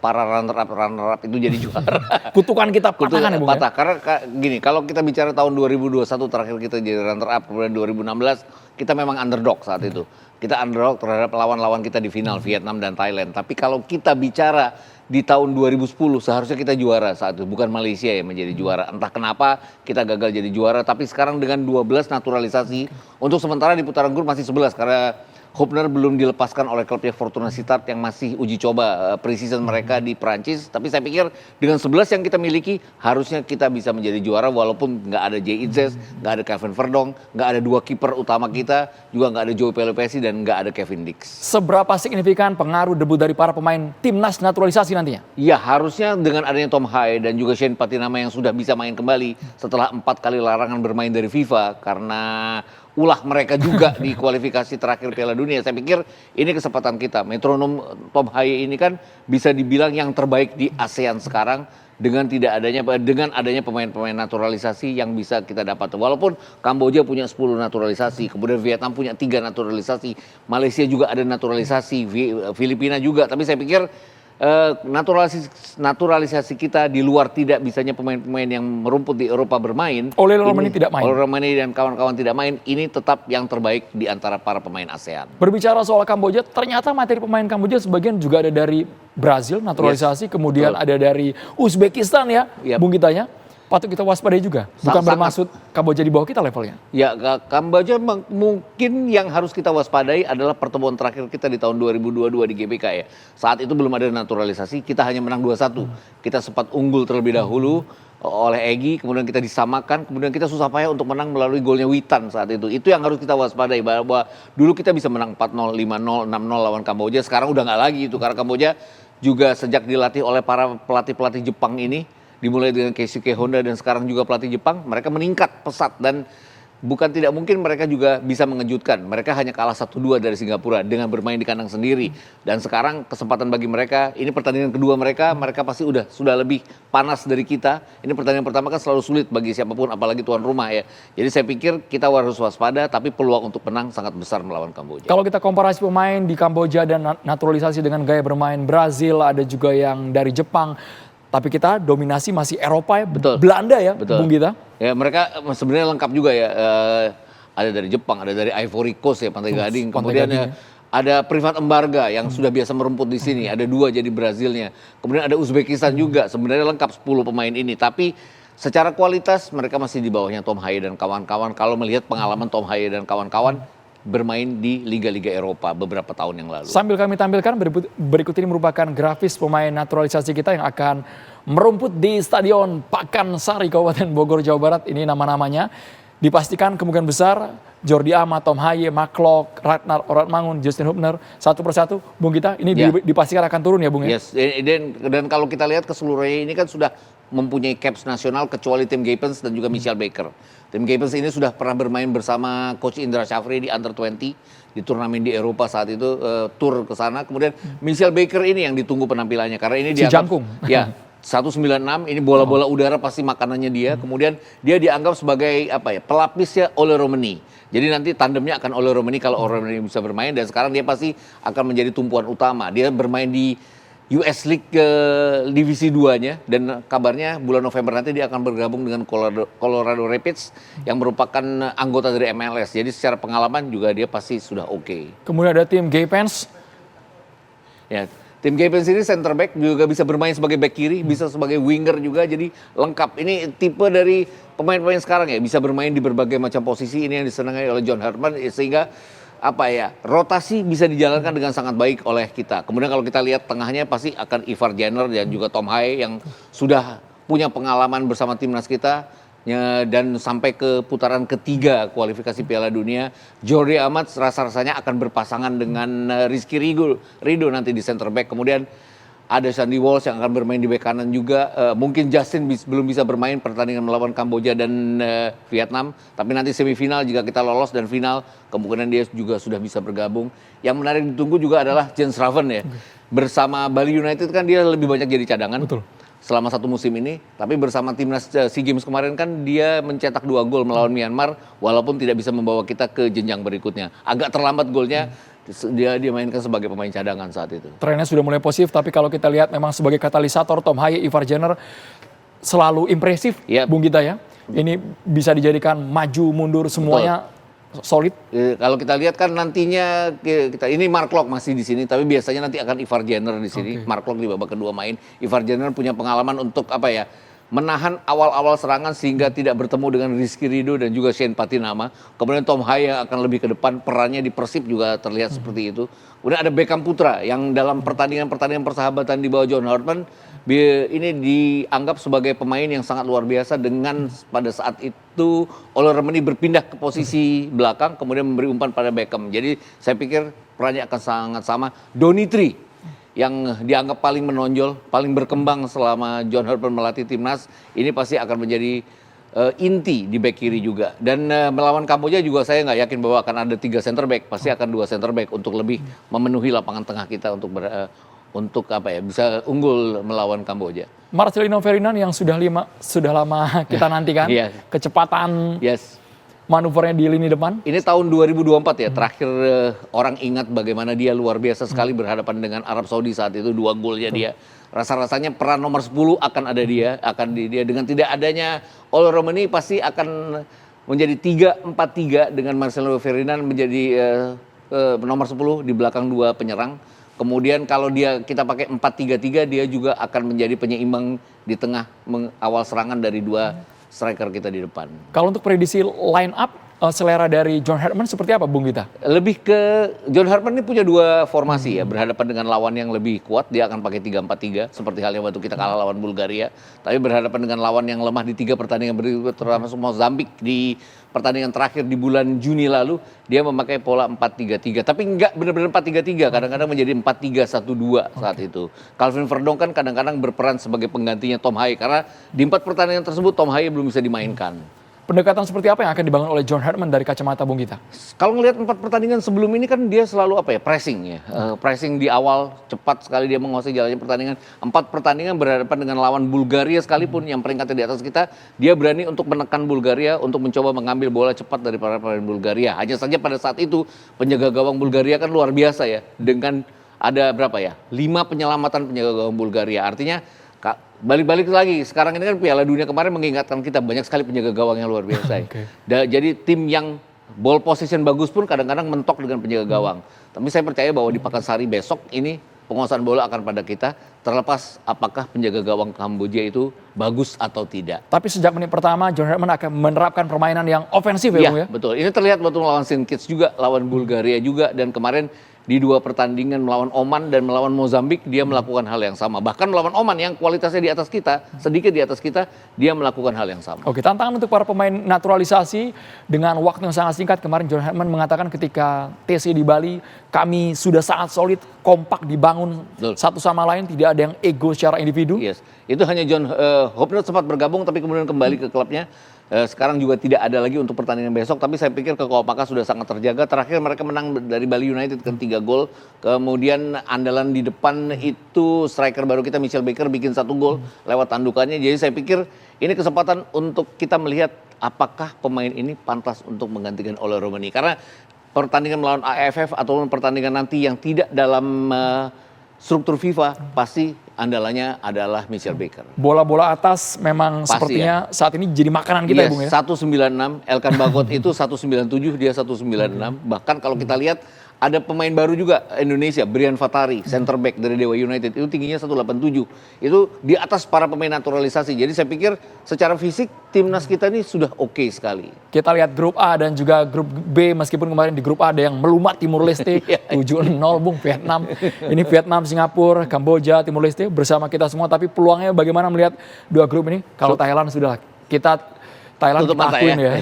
para runner up itu jadi juara. Kutukan kita patahkan ya Bung ya? Karena gini, kalau kita bicara tahun 2021 terakhir kita jadi runner up, kemudian 2016 kita memang underdog saat itu. Kita underdog terhadap lawan-lawan kita di final Vietnam dan Thailand. Tapi kalau kita bicara di tahun 2010 seharusnya kita juara saat itu, bukan Malaysia yang menjadi juara. Entah kenapa kita gagal jadi juara, tapi sekarang dengan 12 naturalisasi, untuk sementara di putaran grup masih 11 karena Hubner belum dilepaskan oleh klubnya Fortuna Sittard yang masih uji coba pre-season mereka di Prancis. Tapi saya pikir dengan 11 yang kita miliki harusnya kita bisa menjadi juara walaupun nggak ada Jay Itzes, nggak ada Kelvin Verdong, nggak ada 2 kiper utama kita, juga nggak ada Joey Pelopessi dan nggak ada Kevin Dix. Seberapa signifikan pengaruh debut dari para pemain timnas naturalisasi nantinya? Ya harusnya dengan adanya Tom Haye dan juga Shane Patinama yang sudah bisa main kembali setelah 4 kali larangan bermain dari FIFA karena ulah mereka juga di kualifikasi terakhir Piala Dunia. Saya pikir ini kesempatan kita. Metronom Tom Haye ini kan bisa dibilang yang terbaik di ASEAN sekarang dengan adanya pemain-pemain naturalisasi yang bisa kita dapat. Walaupun Kamboja punya 10 naturalisasi, kemudian Vietnam punya 3 naturalisasi, Malaysia juga ada naturalisasi, Filipina juga. Tapi saya pikir naturalisasi kita di luar tidak bisanya pemain-pemain yang merumput di Eropa bermain. Oleh Romani tidak main. Oleh Romani dan kawan-kawan tidak main. Ini tetap yang terbaik di antara para pemain ASEAN. Berbicara soal Kamboja, ternyata materi pemain Kamboja sebagian juga ada dari Brazil naturalisasi, kemudian ada dari Uzbekistan ya, Bung Gitanya. Patut kita waspadai juga. Bukan bermaksud Kamboja di bawah kita levelnya. Ya, Kamboja mungkin yang harus kita waspadai adalah pertemuan terakhir kita di tahun 2022 di GBK ya. Saat itu belum ada naturalisasi, kita hanya menang 2-1. Kita sempat unggul terlebih dahulu oleh Egy, kemudian kita disamakan, kemudian kita susah payah untuk menang melalui golnya Witan saat itu. Itu yang harus kita waspadai, bahwa dulu kita bisa menang 4-0, 5-0, 6-0 lawan Kamboja. Sekarang udah nggak lagi itu, karena Kamboja juga sejak dilatih oleh para pelatih-pelatih Jepang ini, dimulai dengan Keisuke Honda dan sekarang juga pelatih Jepang, mereka meningkat pesat dan bukan tidak mungkin mereka juga bisa mengejutkan. Mereka hanya kalah 1-2 dari Singapura dengan bermain di kandang sendiri. Dan sekarang kesempatan bagi mereka, ini pertandingan kedua mereka pasti sudah lebih panas dari kita. Ini pertandingan pertama kan selalu sulit bagi siapapun, apalagi tuan rumah ya. Jadi saya pikir kita harus waspada, tapi peluang untuk menang sangat besar melawan Kamboja. Kalau kita komparasi pemain di Kamboja dan naturalisasi dengan gaya bermain Brazil, ada juga yang dari Jepang. Tapi kita dominasi masih Eropa ya, Belanda ya, Bung Gita. Ya mereka sebenarnya lengkap juga ya, ada dari Jepang, ada dari Ivory Coast ya, Pantai Gading. Kemudian ada Privat Embarga yang sudah biasa merumput di sini, ada 2 jadi Brazilnya. Kemudian ada Uzbekistan juga, sebenarnya lengkap 10 pemain ini. Tapi secara kualitas mereka masih di bawahnya Tom Haye dan kawan-kawan. Kalau melihat pengalaman Tom Haye dan kawan-kawan bermain di liga-liga Eropa beberapa tahun yang lalu. Sambil kami tampilkan berikut ini merupakan grafis pemain naturalisasi kita yang akan merumput di Stadion Pakansari Kabupaten Bogor, Jawa Barat. Ini nama-namanya. Dipastikan kemungkinan besar Jordi Amat, Tom Haye, Maklok, Ratnar Oratmangun, Justin Hubner, satu persatu. Bung Gita, ini dipastikan akan turun ya Bung ya? Yes, dan kalau kita lihat keseluruhannya ini kan sudah mempunyai caps nasional kecuali Tim Gapens dan juga Michelle Baker. Tim Gapens ini sudah pernah bermain bersama Coach Indra Syafri di Under 20 di turnamen di Eropa saat itu, tur ke sana. Kemudian Michelle Baker ini yang ditunggu penampilannya karena ini dia jangkung. Ya, 196 ini bola-bola udara pasti makanannya dia. Kemudian dia dianggap sebagai pelapisnya Ole Romani. Jadi nanti tandemnya akan Ole Romani kalau Ole Romani bisa bermain, dan sekarang dia pasti akan menjadi tumpuan utama. Dia bermain di US League Divisi 2-nya dan kabarnya bulan November nanti dia akan bergabung dengan Colorado Rapids yang merupakan anggota dari MLS. Jadi secara pengalaman juga dia pasti sudah oke. Kemudian ada tim Gapens. Ya, tim Gapens ini center back, juga bisa bermain sebagai back kiri, bisa sebagai winger juga, jadi lengkap. Ini tipe dari pemain-pemain sekarang ya, bisa bermain di berbagai macam posisi. Ini yang disenangi oleh John Hartman, sehingga rotasi bisa dijalankan dengan sangat baik oleh kita. Kemudian kalau kita lihat tengahnya pasti akan Ivar Jenner dan juga Tom Haye yang sudah punya pengalaman bersama timnas kita dan sampai ke putaran ketiga kualifikasi Piala Dunia. Jordi Amat rasa-rasanya akan berpasangan dengan Rizky Rido nanti di center back. Kemudian ada Sandy Walsh yang akan bermain di bek kanan juga. Mungkin Justin belum bisa bermain pertandingan melawan Kamboja dan Vietnam. Tapi nanti semifinal jika kita lolos dan final, kemungkinan dia juga sudah bisa bergabung. Yang menarik ditunggu juga adalah Jens Raven ya. Bersama Bali United kan dia lebih banyak jadi cadangan. Betul. Selama satu musim ini, tapi bersama timnas SEA Games kemarin kan dia mencetak 2 gol melawan Myanmar, walaupun tidak bisa membawa kita ke jenjang berikutnya. Agak terlambat golnya, dia mainkan sebagai pemain cadangan saat itu. Trennya sudah mulai positif, tapi kalau kita lihat memang sebagai katalisator Tom Haye, Ivar Jenner selalu impresif, Bung Gita ya. Ini bisa dijadikan maju mundur semuanya. Betul. Solid. Kalau kita lihat kan nantinya ini Mark Locke masih di sini, tapi biasanya nanti akan Ivar Jenner di sini. Okay. Mark Locke di babak kedua main. Ivar Jenner punya pengalaman untuk menahan awal-awal serangan sehingga tidak bertemu dengan Rizky Ridho dan juga Shane Patinama. Kemudian Tom Haye yang akan lebih ke depan, perannya di Persib juga terlihat seperti itu. Kemudian ada Beckham Putra yang dalam pertandingan persahabatan di bawah John Hartman ini dianggap sebagai pemain yang sangat luar biasa dengan pada saat itu Ole Remeni berpindah ke posisi belakang kemudian memberi umpan pada Beckham. Jadi saya pikir perannya akan sangat sama. Donitri yang dianggap paling menonjol, paling berkembang selama John Hartman melatih timnas, ini pasti akan menjadi inti di bek kiri juga. Dan melawan Kamboja juga saya nggak yakin bahwa akan ada 3 center back, pasti akan 2 center back untuk lebih memenuhi lapangan tengah kita untuk bisa unggul melawan Kamboja. Marcelino Ferdinand yang sudah lama kita nantikan, kecepatan manuvernya di lini depan. Ini tahun 2024 ya, terakhir orang ingat bagaimana dia luar biasa sekali berhadapan dengan Arab Saudi saat itu, 2 golnya dia. Rasa-rasanya peran nomor 10 akan ada dia, dengan tidak adanya Ole Remeni pasti akan menjadi 3-4-3 dengan Marcelino Ferdinand menjadi nomor 10 di belakang 2 penyerang. Kemudian kalau kita pakai 4-3-3 dia juga akan menjadi penyeimbang di tengah awal serangan dari 2 striker kita di depan. Kalau untuk prediksi line up selera dari John Hartman seperti apa Bung Gita? Lebih ke John Hartman ini punya 2 formasi ya, berhadapan dengan lawan yang lebih kuat dia akan pakai 3-4-3 seperti halnya waktu kita kalah lawan Bulgaria. Tapi berhadapan dengan lawan yang lemah di 3 pertandingan berikut termasuk Mozambik di pertandingan terakhir di bulan Juni lalu dia memakai pola 4-3-3. Tapi enggak benar-benar 4-3-3, kadang-kadang menjadi 4-3-1-2 saat itu. Calvin Verdong kan kadang-kadang berperan sebagai penggantinya Tom Haye karena di 4 pertandingan tersebut Tom Haye belum bisa dimainkan. Pendekatan seperti apa yang akan dibangun oleh John Hartman dari kacamata Bung Gita? Kalau ngelihat 4 pertandingan sebelum ini kan dia selalu pressing ya. Pressing di awal, cepat sekali dia menguasai jalannya pertandingan. 4 pertandingan berhadapan dengan lawan Bulgaria sekalipun yang peringkatnya di atas kita, dia berani untuk menekan Bulgaria untuk mencoba mengambil bola cepat dari para pemain Bulgaria. Hanya saja pada saat itu penjaga gawang Bulgaria kan luar biasa ya, dengan ada 5 penyelamatan penjaga gawang Bulgaria. Artinya balik-balik lagi, sekarang ini kan Piala Dunia kemarin mengingatkan kita banyak sekali penjaga gawang yang luar biasa. Jadi tim yang ball position bagus pun kadang-kadang mentok dengan penjaga gawang. Tapi saya percaya bahwa di Pakansari besok ini penguasaan bola akan pada kita, terlepas apakah penjaga gawang Kamboja itu bagus atau tidak. Tapi sejak menit pertama John Hartman akan menerapkan permainan yang ofensif ya Bung ya? Betul, ini terlihat waktu melawan Saint Kitts juga, lawan Bulgaria juga, dan kemarin di 2 pertandingan melawan Oman dan melawan Mozambik dia melakukan hal yang sama. Bahkan melawan Oman yang kualitasnya di atas kita, sedikit di atas kita, dia melakukan hal yang sama. Oke, tantangan untuk para pemain naturalisasi dengan waktu yang sangat singkat. Kemarin John Hartman mengatakan ketika TC di Bali, kami sudah sangat solid, kompak dibangun satu sama lain, tidak ada yang ego secara individu. Itu hanya John Hopnot sempat bergabung tapi kemudian kembali ke klubnya. Sekarang juga tidak ada lagi untuk pertandingan besok, tapi saya pikir kekompakan sudah sangat terjaga. Terakhir mereka menang dari Bali United kan 3 gol. Kemudian andalan di depan itu striker baru kita Michel Baker bikin 1 gol lewat tandukannya. Jadi saya pikir ini kesempatan untuk kita melihat apakah pemain ini pantas untuk menggantikan Ole Remeni. Karena pertandingan melawan AFF ataupun pertandingan nanti yang tidak dalam struktur FIFA pasti andalanya adalah Michel Baker. Bola-bola atas memang pasti sepertinya saat ini jadi makanan kita ya Bung ya. 196, Elkan Bagot itu 197, dia 196. Bahkan kalau kita lihat ada pemain baru juga Indonesia, Brian Fatari, center back dari Dewa United, itu tingginya 187. Itu di atas para pemain naturalisasi. Jadi saya pikir secara fisik timnas kita ini sudah oke sekali. Kita lihat grup A dan juga grup B, meskipun kemarin di grup A ada yang melumat Timur Leste 7-0 Bung, Vietnam. Ini Vietnam, Singapura, Kamboja, Timur Leste bersama kita semua. Tapi peluangnya bagaimana melihat 2 grup ini? Kalau Thailand sudah Thailand kita akuin ya.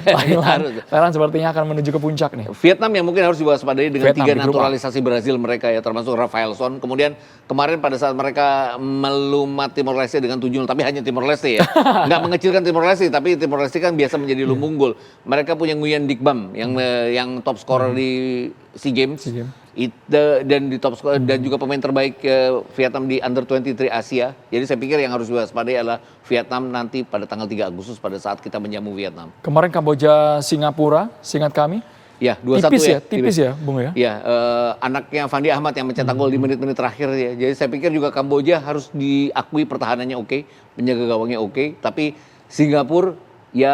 Thailand sepertinya akan menuju ke puncak nih. Vietnam yang mungkin harus diwaspadai dengan 3 naturalisasi Brazil mereka ya, termasuk Rafael Son. Kemudian kemarin pada saat mereka melumat Timor Leste dengan 7-0, tapi hanya Timor Leste ya. Nggak mengecilkan Timor Leste, tapi Timor Leste kan biasa menjadi lumbunggul. Mereka punya Nguyen Digbam yang top scorer di SEA Games. Dan di top scorer dan juga pemain terbaik Vietnam di Under 23 Asia. Jadi saya pikir yang harus diwaspadai adalah Vietnam nanti pada tanggal 3 Agustus pada saat kita menjamu Vietnam. Kemarin Kamboja Singapura, seingat kami. Ya, 2-1 tipis ya, Bung ya. Ya, anaknya Fandi Ahmad yang mencetak gol di menit-menit terakhir ya. Jadi saya pikir juga Kamboja harus diakui pertahanannya oke, penjaga gawangnya oke, tapi Singapura ya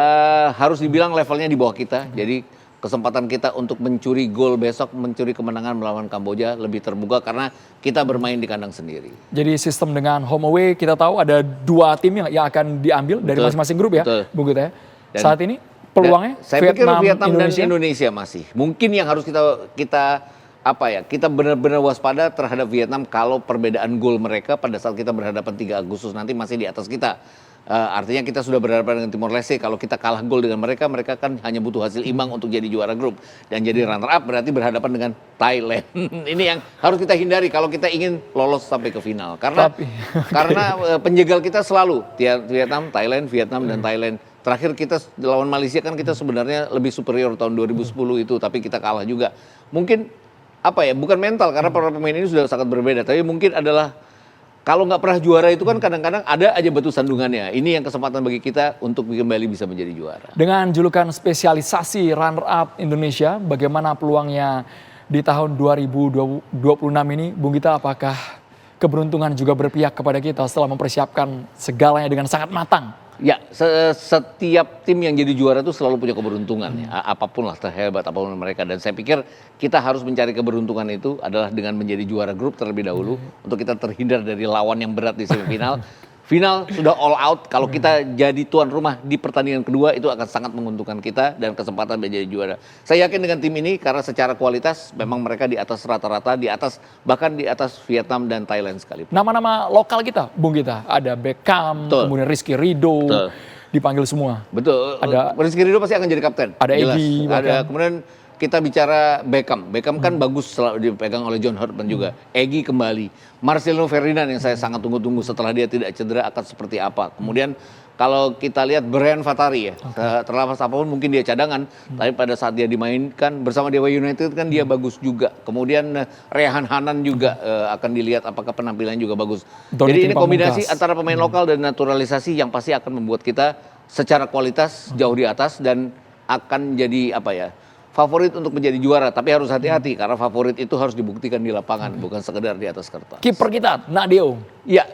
harus dibilang levelnya di bawah kita. Jadi kesempatan kita untuk mencuri gol besok, mencuri kemenangan melawan Kamboja lebih terbuka karena kita bermain di kandang sendiri. Jadi sistem dengan home away kita tahu ada 2 tim yang akan diambil dari masing-masing grup ya, Bung Gita ya. Saat ini peluangnya saya pikir Vietnam dan Indonesia masih. Mungkin yang harus kita benar-benar waspada terhadap Vietnam kalau perbedaan gol mereka pada saat kita berhadapan 3 Agustus nanti masih di atas kita. Artinya kita sudah berhadapan dengan Timor Leste. Kalau kita kalah gol dengan mereka kan hanya butuh hasil imbang untuk jadi juara grup. Dan jadi runner up berarti berhadapan dengan Thailand. Ini yang harus kita hindari kalau kita ingin lolos sampai ke final. Karena penjegal kita selalu Vietnam, dan Thailand. Terakhir kita lawan Malaysia kan kita sebenarnya lebih superior tahun 2010 itu, tapi kita kalah juga. Mungkin bukan mental karena para pemain ini sudah sangat berbeda, tapi mungkin adalah kalau nggak pernah juara itu kan kadang-kadang ada aja batu sandungannya. Ini yang kesempatan bagi kita untuk kembali bisa menjadi juara. Dengan julukan spesialisasi runner up Indonesia, bagaimana peluangnya di tahun 2026 ini, Bung Gita? Apakah keberuntungan juga berpihak kepada kita setelah mempersiapkan segalanya dengan sangat matang? Ya, setiap tim yang jadi juara itu selalu punya keberuntungan ya, apapun lah terhebat apapun mereka, dan saya pikir kita harus mencari keberuntungan itu adalah dengan menjadi juara grup terlebih dahulu untuk kita terhindar dari lawan yang berat di semifinal. Final sudah all out, kalau kita jadi tuan rumah di pertandingan kedua itu akan sangat menguntungkan kita dan kesempatan menjadi juara. Saya yakin dengan tim ini karena secara kualitas memang mereka di atas rata-rata, bahkan di atas Vietnam dan Thailand sekalipun. Nama-nama lokal kita, Bung Gita, ada Beckham, kemudian Rizky Ridho, dipanggil semua. Betul, ada Rizky Ridho pasti akan jadi kapten. Ada Egy, kemudian kita bicara Beckham kan bagus selalu dipegang oleh John Hurtman juga. Egy kembali. Marcelino Ferdinand yang saya sangat tunggu-tunggu setelah dia tidak cedera akan seperti apa. Kemudian kalau kita lihat Brian Fatari ya, terlepas apapun mungkin dia cadangan, tapi pada saat dia dimainkan bersama Dewa United kan dia bagus juga. Kemudian Rehan Hanan juga akan dilihat apakah penampilannya juga bagus. Jadi ini kombinasi antara pemain lokal dan naturalisasi yang pasti akan membuat kita secara kualitas jauh di atas dan akan jadi favorit untuk menjadi juara, tapi harus hati-hati karena favorit itu harus dibuktikan di lapangan, bukan sekedar di atas kertas. Kiper kita, Nadeo. Ya,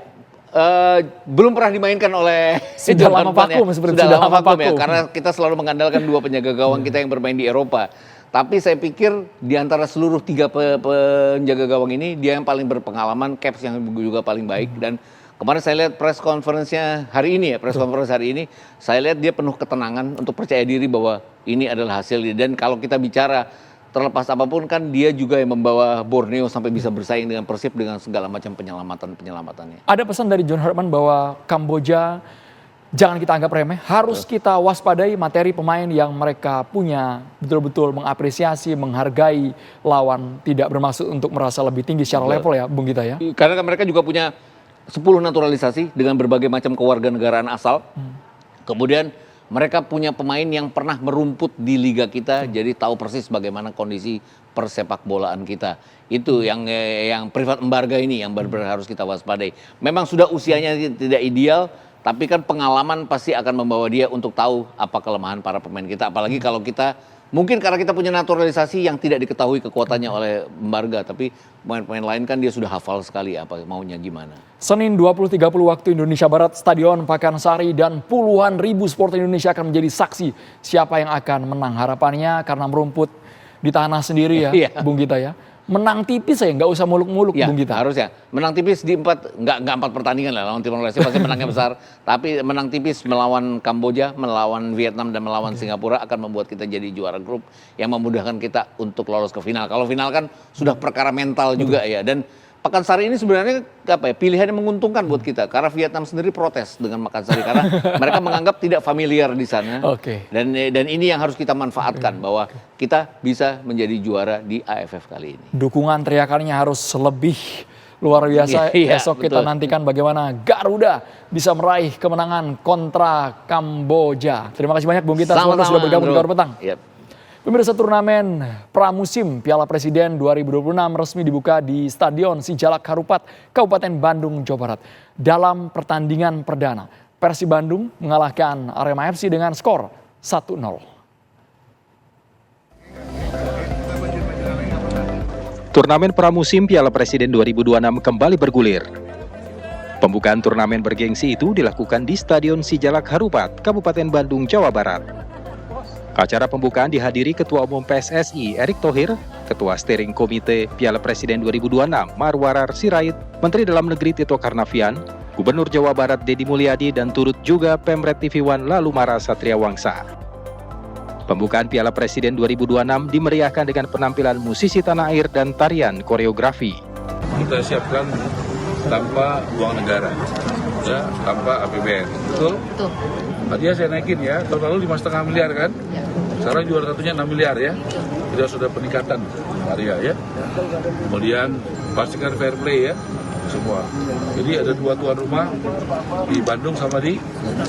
belum pernah dimainkan oleh sudah lama vakum ya, karena kita selalu mengandalkan 2 penjaga gawang kita yang bermain di Eropa. Tapi saya pikir di antara seluruh 3 penjaga gawang ini, dia yang paling berpengalaman, caps yang juga paling baik. Dan kemarin saya lihat press conference hari ini, saya lihat dia penuh ketenangan untuk percaya diri bahwa ini adalah hasil. Dan kalau kita bicara terlepas apapun kan dia juga yang membawa Borneo sampai bisa bersaing dengan Persib dengan segala macam penyelamatannya. Ada pesan dari John Hurtman bahwa Kamboja jangan kita anggap remeh, harus kita waspadai materi pemain yang mereka punya, betul-betul mengapresiasi, menghargai lawan, tidak bermaksud untuk merasa lebih tinggi secara level ya, Bung Gita ya. Karena mereka juga punya 10 naturalisasi dengan berbagai macam kewarganegaraan asal. Kemudian mereka punya pemain yang pernah merumput di liga kita, jadi tahu persis bagaimana kondisi persepak bolaan kita. Itu yang privat embarga ini yang benar-benar harus kita waspadai. Memang sudah usianya tidak ideal, tapi kan pengalaman pasti akan membawa dia untuk tahu apa kelemahan para pemain kita. Apalagi kalau kita, mungkin karena kita punya naturalisasi yang tidak diketahui kekuatannya oleh embarga, tapi pemain-pemain lain kan dia sudah hafal sekali apa maunya gimana. Senin 20.30 waktu Indonesia Barat, Stadion Pakansari dan puluhan ribu supporter Indonesia akan menjadi saksi siapa yang akan menang. Harapannya karena merumput di tanah sendiri ya, Bung Gita ya. Menang tipis ya, nggak usah muluk-muluk Bung Gita. Harusnya menang tipis di nggak 4 pertandingan lah lawan Timor Leste pasti menangnya besar. Tapi menang tipis melawan Kamboja, melawan Vietnam dan melawan Singapura akan membuat kita jadi juara grup yang memudahkan kita untuk lolos ke final. Kalau final kan sudah perkara mental juga ya. Dan Pakansari ini sebenarnya pilihan yang menguntungkan buat kita karena Vietnam sendiri protes dengan Pakansari karena mereka menganggap tidak familiar di sana. Dan ini yang harus kita manfaatkan bahwa kita bisa menjadi juara di AFF kali ini. Dukungan teriakannya harus lebih Luar biasa, Iya, esok kita betul. nantikan bagaimana Garuda bisa meraih kemenangan kontra Kamboja. Terima kasih banyak Bung Gita Sama-sama, sudah bergabung di Andrew. Kabar Petang. Yep. Pemirsa, turnamen pramusim Piala Presiden 2026 resmi dibuka di Stadion Sijalak Harupat, Kabupaten Bandung, Jawa Barat. Dalam pertandingan perdana, Persib Bandung mengalahkan Arema FC dengan skor 1-0. Turnamen pramusim Piala Presiden 2026 kembali bergulir. Pembukaan turnamen bergengsi itu dilakukan di Stadion Sijalak Harupat, Kabupaten Bandung, Jawa Barat. Acara pembukaan dihadiri Ketua Umum PSSI Erick Thohir, Ketua Steering Komite Piala Presiden 2026 Marwarar Sirait, Menteri Dalam Negeri Tito Karnavian, Gubernur Jawa Barat Deddy Mulyadi, dan turut juga Pemret TV One Lalumara Satria Wangsa. Pembukaan Piala Presiden 2026 dimeriahkan dengan penampilan musisi tanah air dan tarian koreografi. Kita siapkan tanpa uang negara, ya, tanpa APBN, betul? Betul. Tadi saya naikin ya, tahun lalu 5,5 miliar kan? Sekarang juara satunya 6 miliar ya. Tidak sudah peningkatan Maria ya. Kemudian pastikan fair play ya semua. Jadi ada 2 tuan rumah di Bandung sama di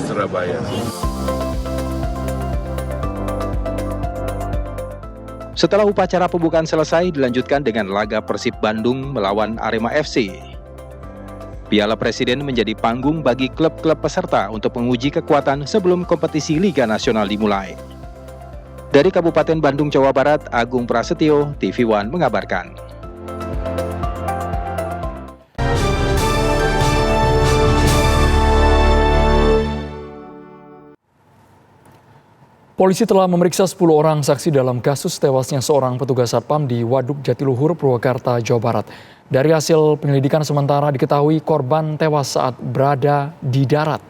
Surabaya. Setelah upacara pembukaan selesai, dilanjutkan dengan laga Persib Bandung melawan Arema FC. Piala Presiden menjadi panggung bagi klub-klub peserta untuk menguji kekuatan sebelum kompetisi Liga Nasional dimulai. Dari Kabupaten Bandung, Jawa Barat, Agung Prasetyo, TV One mengabarkan. Polisi telah memeriksa 10 orang saksi dalam kasus tewasnya seorang petugas Satpam di Waduk Jatiluhur, Purwakarta, Jawa Barat. Dari hasil penyelidikan sementara diketahui korban tewas saat berada di darat.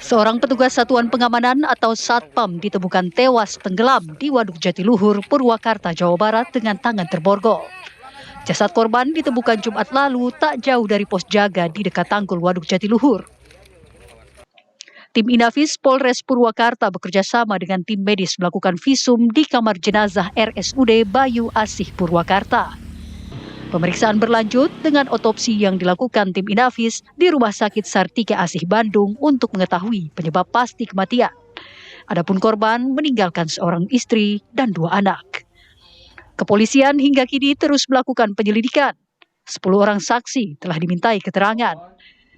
Seorang petugas Satuan Pengamanan atau Satpam ditemukan tewas tenggelam di Waduk Jatiluhur, Purwakarta, Jawa Barat dengan tangan terborgol. Jasad korban ditemukan Jumat lalu tak jauh dari pos jaga di dekat tanggul Waduk Jatiluhur. Tim Inafis Polres Purwakarta bekerja sama dengan tim medis melakukan visum di kamar jenazah RSUD Bayu Asih Purwakarta. Pemeriksaan berlanjut dengan otopsi yang dilakukan tim Inafis di Rumah Sakit Sartika Asih Bandung untuk mengetahui penyebab pasti kematian. Adapun korban meninggalkan seorang istri dan 2 anak. Kepolisian hingga kini terus melakukan penyelidikan. 10 orang saksi telah dimintai keterangan.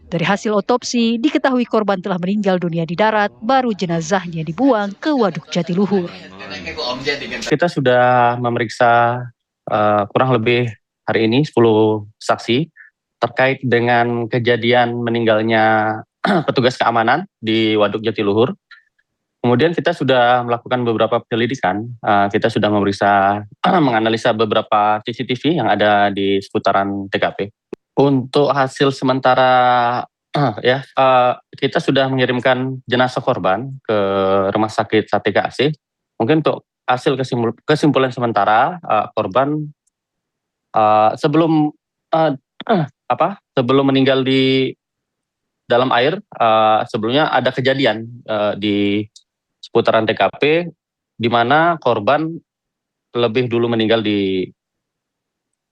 Dari hasil otopsi, diketahui korban telah meninggal dunia di darat, baru jenazahnya dibuang ke Waduk Jatiluhur. Kita sudah memeriksa kurang lebih hari ini 10 saksi terkait dengan kejadian meninggalnya petugas keamanan di Waduk Jatiluhur. Kemudian kita sudah melakukan beberapa penyelidikan, kita sudah memeriksa, menganalisa beberapa CCTV yang ada di seputaran TKP. Untuk hasil sementara kita sudah mengirimkan jenazah korban ke Rumah Sakit Sartika Asih. Mungkin untuk hasil kesimpulan sementara korban sebelum meninggal di dalam air, sebelumnya ada kejadian di seputaran TKP di mana korban lebih dulu meninggal di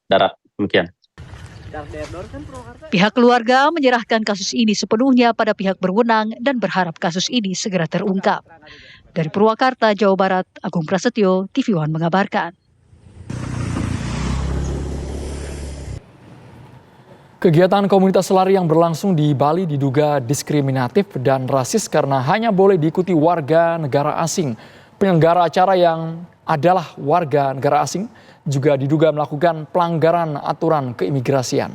darat. Demikian. Pihak keluarga menyerahkan kasus ini sepenuhnya pada pihak berwenang dan berharap kasus ini segera terungkap. Dari Purwakarta, Jawa Barat, Agung Prasetyo, TV One mengabarkan. Kegiatan komunitas lari yang berlangsung di Bali diduga diskriminatif dan rasis karena hanya boleh diikuti warga negara asing. Penyelenggara acara yang adalah warga negara asing juga diduga melakukan pelanggaran aturan keimigrasian.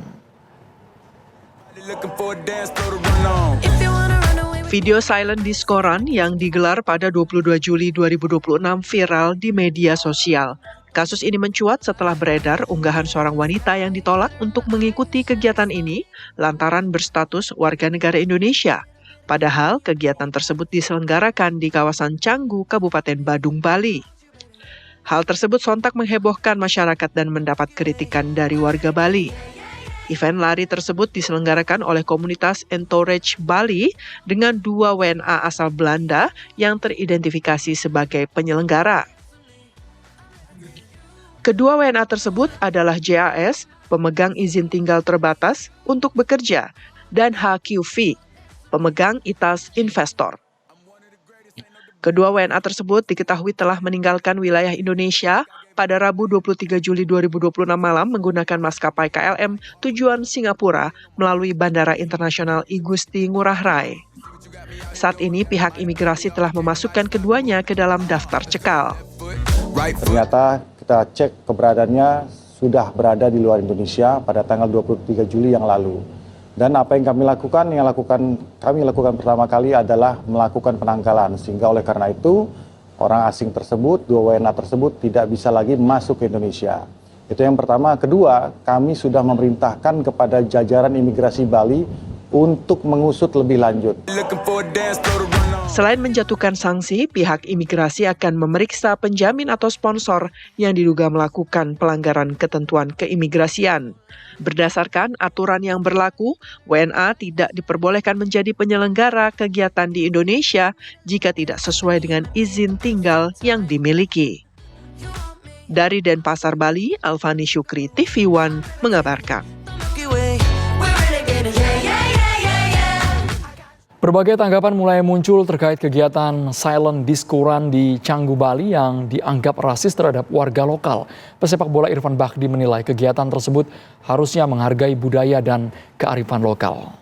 Video silent disco run yang digelar pada 22 Juli 2026 viral di media sosial. Kasus ini mencuat setelah beredar unggahan seorang wanita yang ditolak untuk mengikuti kegiatan ini lantaran berstatus warga negara Indonesia. Padahal kegiatan tersebut diselenggarakan di kawasan Canggu, Kabupaten Badung, Bali. Hal tersebut sontak menghebohkan masyarakat dan mendapat kritikan dari warga Bali. Event lari tersebut diselenggarakan oleh komunitas Entourage Bali dengan 2 WNA asal Belanda yang teridentifikasi sebagai penyelenggara. Kedua WNA tersebut adalah JAS, pemegang izin tinggal terbatas untuk bekerja, dan HQV, pemegang ITAS investor. Kedua WNA tersebut diketahui telah meninggalkan wilayah Indonesia pada Rabu 23 Juli 2026 malam menggunakan maskapai KLM tujuan Singapura melalui Bandara Internasional Igusti Ngurah Rai. Saat ini pihak imigrasi telah memasukkan keduanya ke dalam daftar cekal. Ternyata kita cek keberadaannya sudah berada di luar Indonesia pada tanggal 23 Juli yang lalu. Dan apa yang kami lakukan? Kami lakukan pertama kali adalah melakukan penangkalan. Sehingga oleh karena itu, orang asing tersebut, dua WNA tersebut tidak bisa lagi masuk ke Indonesia. Itu yang pertama. Kedua, kami sudah memerintahkan kepada jajaran imigrasi Bali untuk mengusut lebih lanjut. Selain menjatuhkan sanksi, pihak imigrasi akan memeriksa penjamin atau sponsor yang diduga melakukan pelanggaran ketentuan keimigrasian. Berdasarkan aturan yang berlaku, WNA tidak diperbolehkan menjadi penyelenggara kegiatan di Indonesia jika tidak sesuai dengan izin tinggal yang dimiliki. Dari Denpasar, Bali, Alfani Syukri, TV One mengabarkan. Berbagai tanggapan mulai muncul terkait kegiatan silent diskuran di Canggu, Bali yang dianggap rasis terhadap warga lokal. Pesepak bola Irfan Bahdi menilai kegiatan tersebut harusnya menghargai budaya dan kearifan lokal.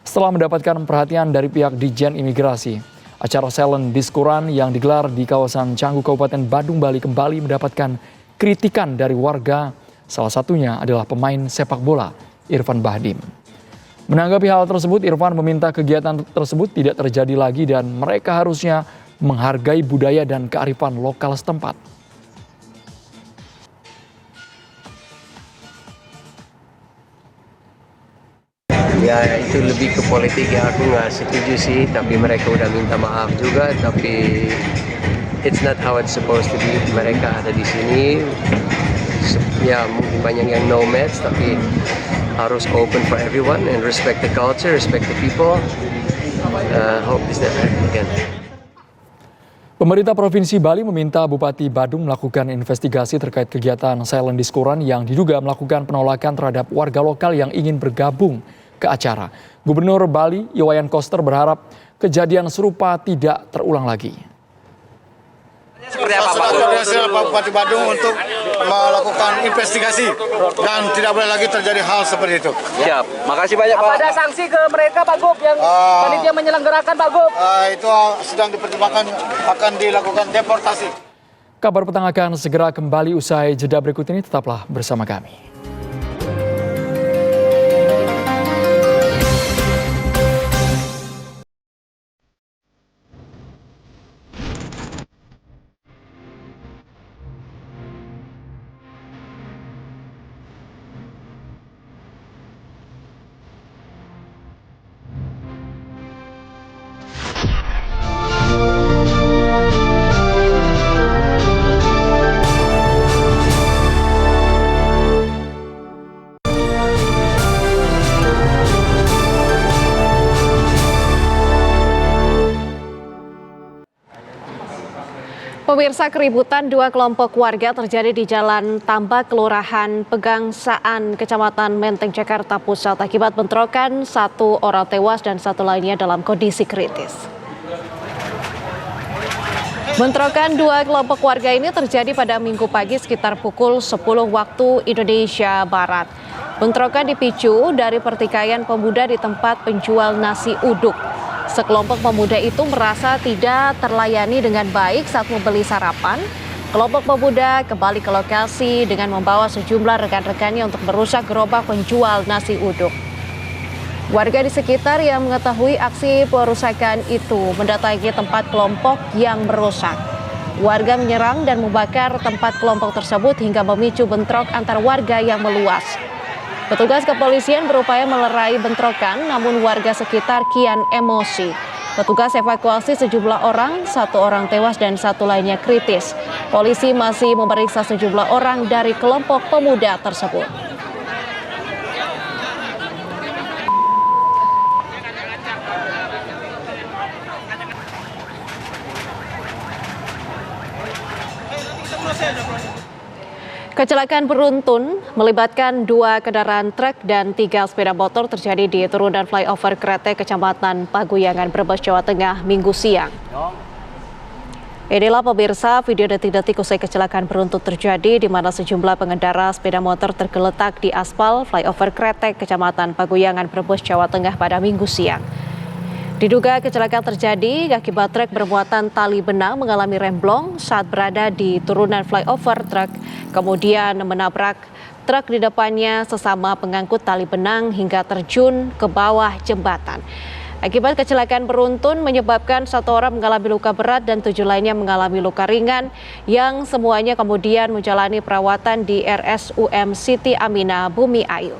Setelah mendapatkan perhatian dari pihak Ditjen Imigrasi, acara silent diskuran yang digelar di kawasan Canggu, Kabupaten Badung, Bali kembali mendapatkan kritikan dari warga. Salah satunya adalah pemain sepak bola Irfan Bahdim. Menanggapi hal tersebut, Irfan meminta kegiatan tersebut tidak terjadi lagi dan mereka harusnya menghargai budaya dan kearifan lokal setempat. Ya itu lebih ke politik ya, aku nggak setuju sih, tapi mereka udah minta maaf juga, tapi it's not how it's supposed to be. Mereka ada di sini, ya mungkin banyak yang nomads, tapi harus open for everyone and respect the culture, respect the people. Hope this never happen again. Pemerintah Provinsi Bali meminta Bupati Badung melakukan investigasi terkait kegiatan silent diskuran yang diduga melakukan penolakan terhadap warga lokal yang ingin bergabung ke acara. Gubernur Bali, Iwayan Koster, berharap kejadian serupa tidak terulang lagi. Seperti apa Pak? Koordinasi Pak Bupati Badung untuk melakukan investigasi dan tidak boleh lagi terjadi hal seperti itu. Siap, makasih banyak Pak. Apa ada sanksi ke mereka Pak Gub yang panitia menyelenggarakan Pak Gub? Itu sedang dipertimbangkan, akan dilakukan deportasi. Kabar Petang akan segera kembali usai jeda berikut ini, tetaplah bersama kami. Pemirsa, keributan dua kelompok warga terjadi di Jalan Tambak, Kelurahan Pegangsaan, Kecamatan Menteng, Jakarta Pusat. Akibat bentrokan, satu orang tewas dan satu lainnya dalam kondisi kritis. Bentrokan dua kelompok warga ini terjadi pada Minggu pagi sekitar pukul 10 waktu Indonesia Barat. Bentrokan dipicu dari pertikaian pemuda di tempat penjual nasi uduk. Sekelompok pemuda itu merasa tidak terlayani dengan baik saat membeli sarapan. Kelompok pemuda kembali ke lokasi dengan membawa sejumlah rekan-rekannya untuk merusak gerobak penjual nasi uduk. Warga di sekitar yang mengetahui aksi perusakan itu mendatangi tempat kelompok yang merusak. Warga menyerang dan membakar tempat kelompok tersebut hingga memicu bentrok antar warga yang meluas. Petugas kepolisian berupaya melerai bentrokan, namun warga sekitar kian emosi. Petugas evakuasi sejumlah orang, satu orang tewas dan satu lainnya kritis. Polisi masih memeriksa sejumlah orang dari kelompok pemuda tersebut. Kecelakaan beruntun melibatkan 2 kendaraan truk dan 3 sepeda motor terjadi di turunan flyover Kretek, Kecamatan Paguyangan, Brebes, Jawa Tengah, Minggu siang. Inilah pemirsa video detik-detik usai kecelakaan beruntun terjadi di mana sejumlah pengendara sepeda motor tergeletak di aspal flyover Kretek, Kecamatan Paguyangan, Brebes, Jawa Tengah pada Minggu siang. Diduga kecelakaan terjadi akibat truk bermuatan tali benang mengalami remblong saat berada di turunan flyover truk, kemudian menabrak truk di depannya sesama pengangkut tali benang hingga terjun ke bawah jembatan. Akibat kecelakaan beruntun menyebabkan 1 orang mengalami luka berat dan 7 lainnya mengalami luka ringan yang semuanya kemudian menjalani perawatan di RSUM Siti Aminah Bumi Ayu.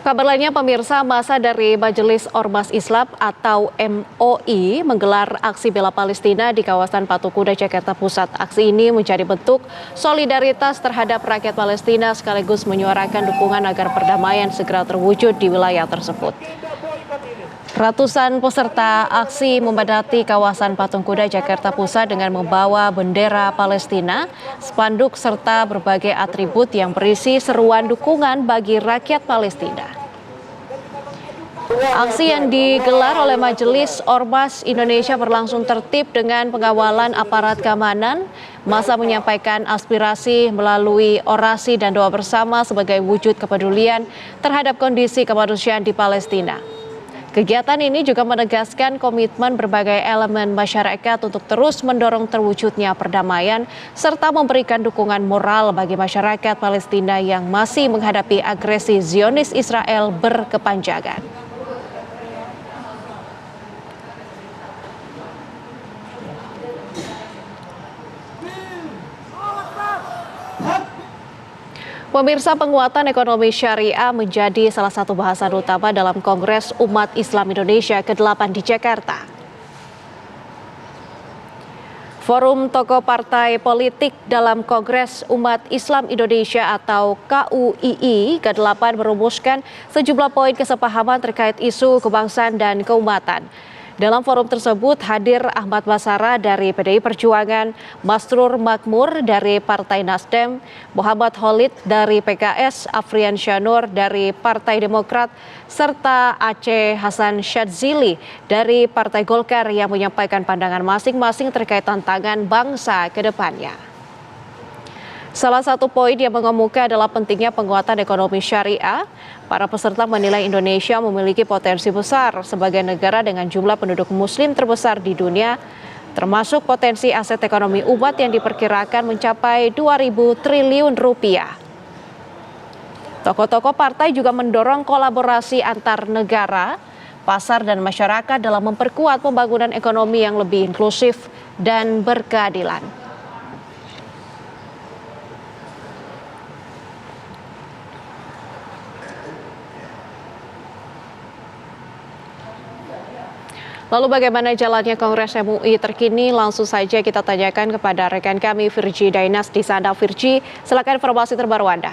Kabar lainnya pemirsa, massa dari Majelis Ormas Islam atau MOI menggelar aksi bela Palestina di kawasan Patung Kuda, Jakarta Pusat. Aksi ini menjadi bentuk solidaritas terhadap rakyat Palestina sekaligus menyuarakan dukungan agar perdamaian segera terwujud di wilayah tersebut. Ratusan peserta aksi memadati kawasan Patung Kuda, Jakarta Pusat dengan membawa bendera Palestina, spanduk serta berbagai atribut yang berisi seruan dukungan bagi rakyat Palestina. Aksi yang digelar oleh Majelis Ormas Indonesia berlangsung tertib dengan pengawalan aparat keamanan. Massa menyampaikan aspirasi melalui orasi dan doa bersama sebagai wujud kepedulian terhadap kondisi kemanusiaan di Palestina. Kegiatan ini juga menegaskan komitmen berbagai elemen masyarakat untuk terus mendorong terwujudnya perdamaian serta memberikan dukungan moral bagi masyarakat Palestina yang masih menghadapi agresi Zionis Israel berkepanjangan. Pemirsa, penguatan ekonomi syariah menjadi salah satu bahasan utama dalam Kongres Umat Islam Indonesia ke-8 di Jakarta. Forum tokoh partai politik dalam Kongres Umat Islam Indonesia atau KUII ke-8 merumuskan sejumlah poin kesepahaman terkait isu kebangsaan dan keumatan. Dalam forum tersebut hadir Ahmad Basara dari PDI Perjuangan, Masrur Makmur dari Partai Nasdem, Muhammad Khalid dari PKS, Afrian Syanur dari Partai Demokrat, serta Aceh Hasan Syadzili dari Partai Golkar yang menyampaikan pandangan masing-masing terkait tantangan bangsa ke depannya. Salah satu poin yang mengemuka adalah pentingnya penguatan ekonomi syariah. Para peserta menilai Indonesia memiliki potensi besar sebagai negara dengan jumlah penduduk muslim terbesar di dunia, termasuk potensi aset ekonomi umat yang diperkirakan mencapai 2.000 triliun rupiah. Tokoh-tokoh partai juga mendorong kolaborasi antar negara, pasar dan masyarakat dalam memperkuat pembangunan ekonomi yang lebih inklusif dan berkeadilan. Lalu bagaimana jalannya Kongres MUI terkini? Langsung saja kita tanyakan kepada rekan kami Virgi Dainas di sana. Virgi, silakan informasi terbaru Anda.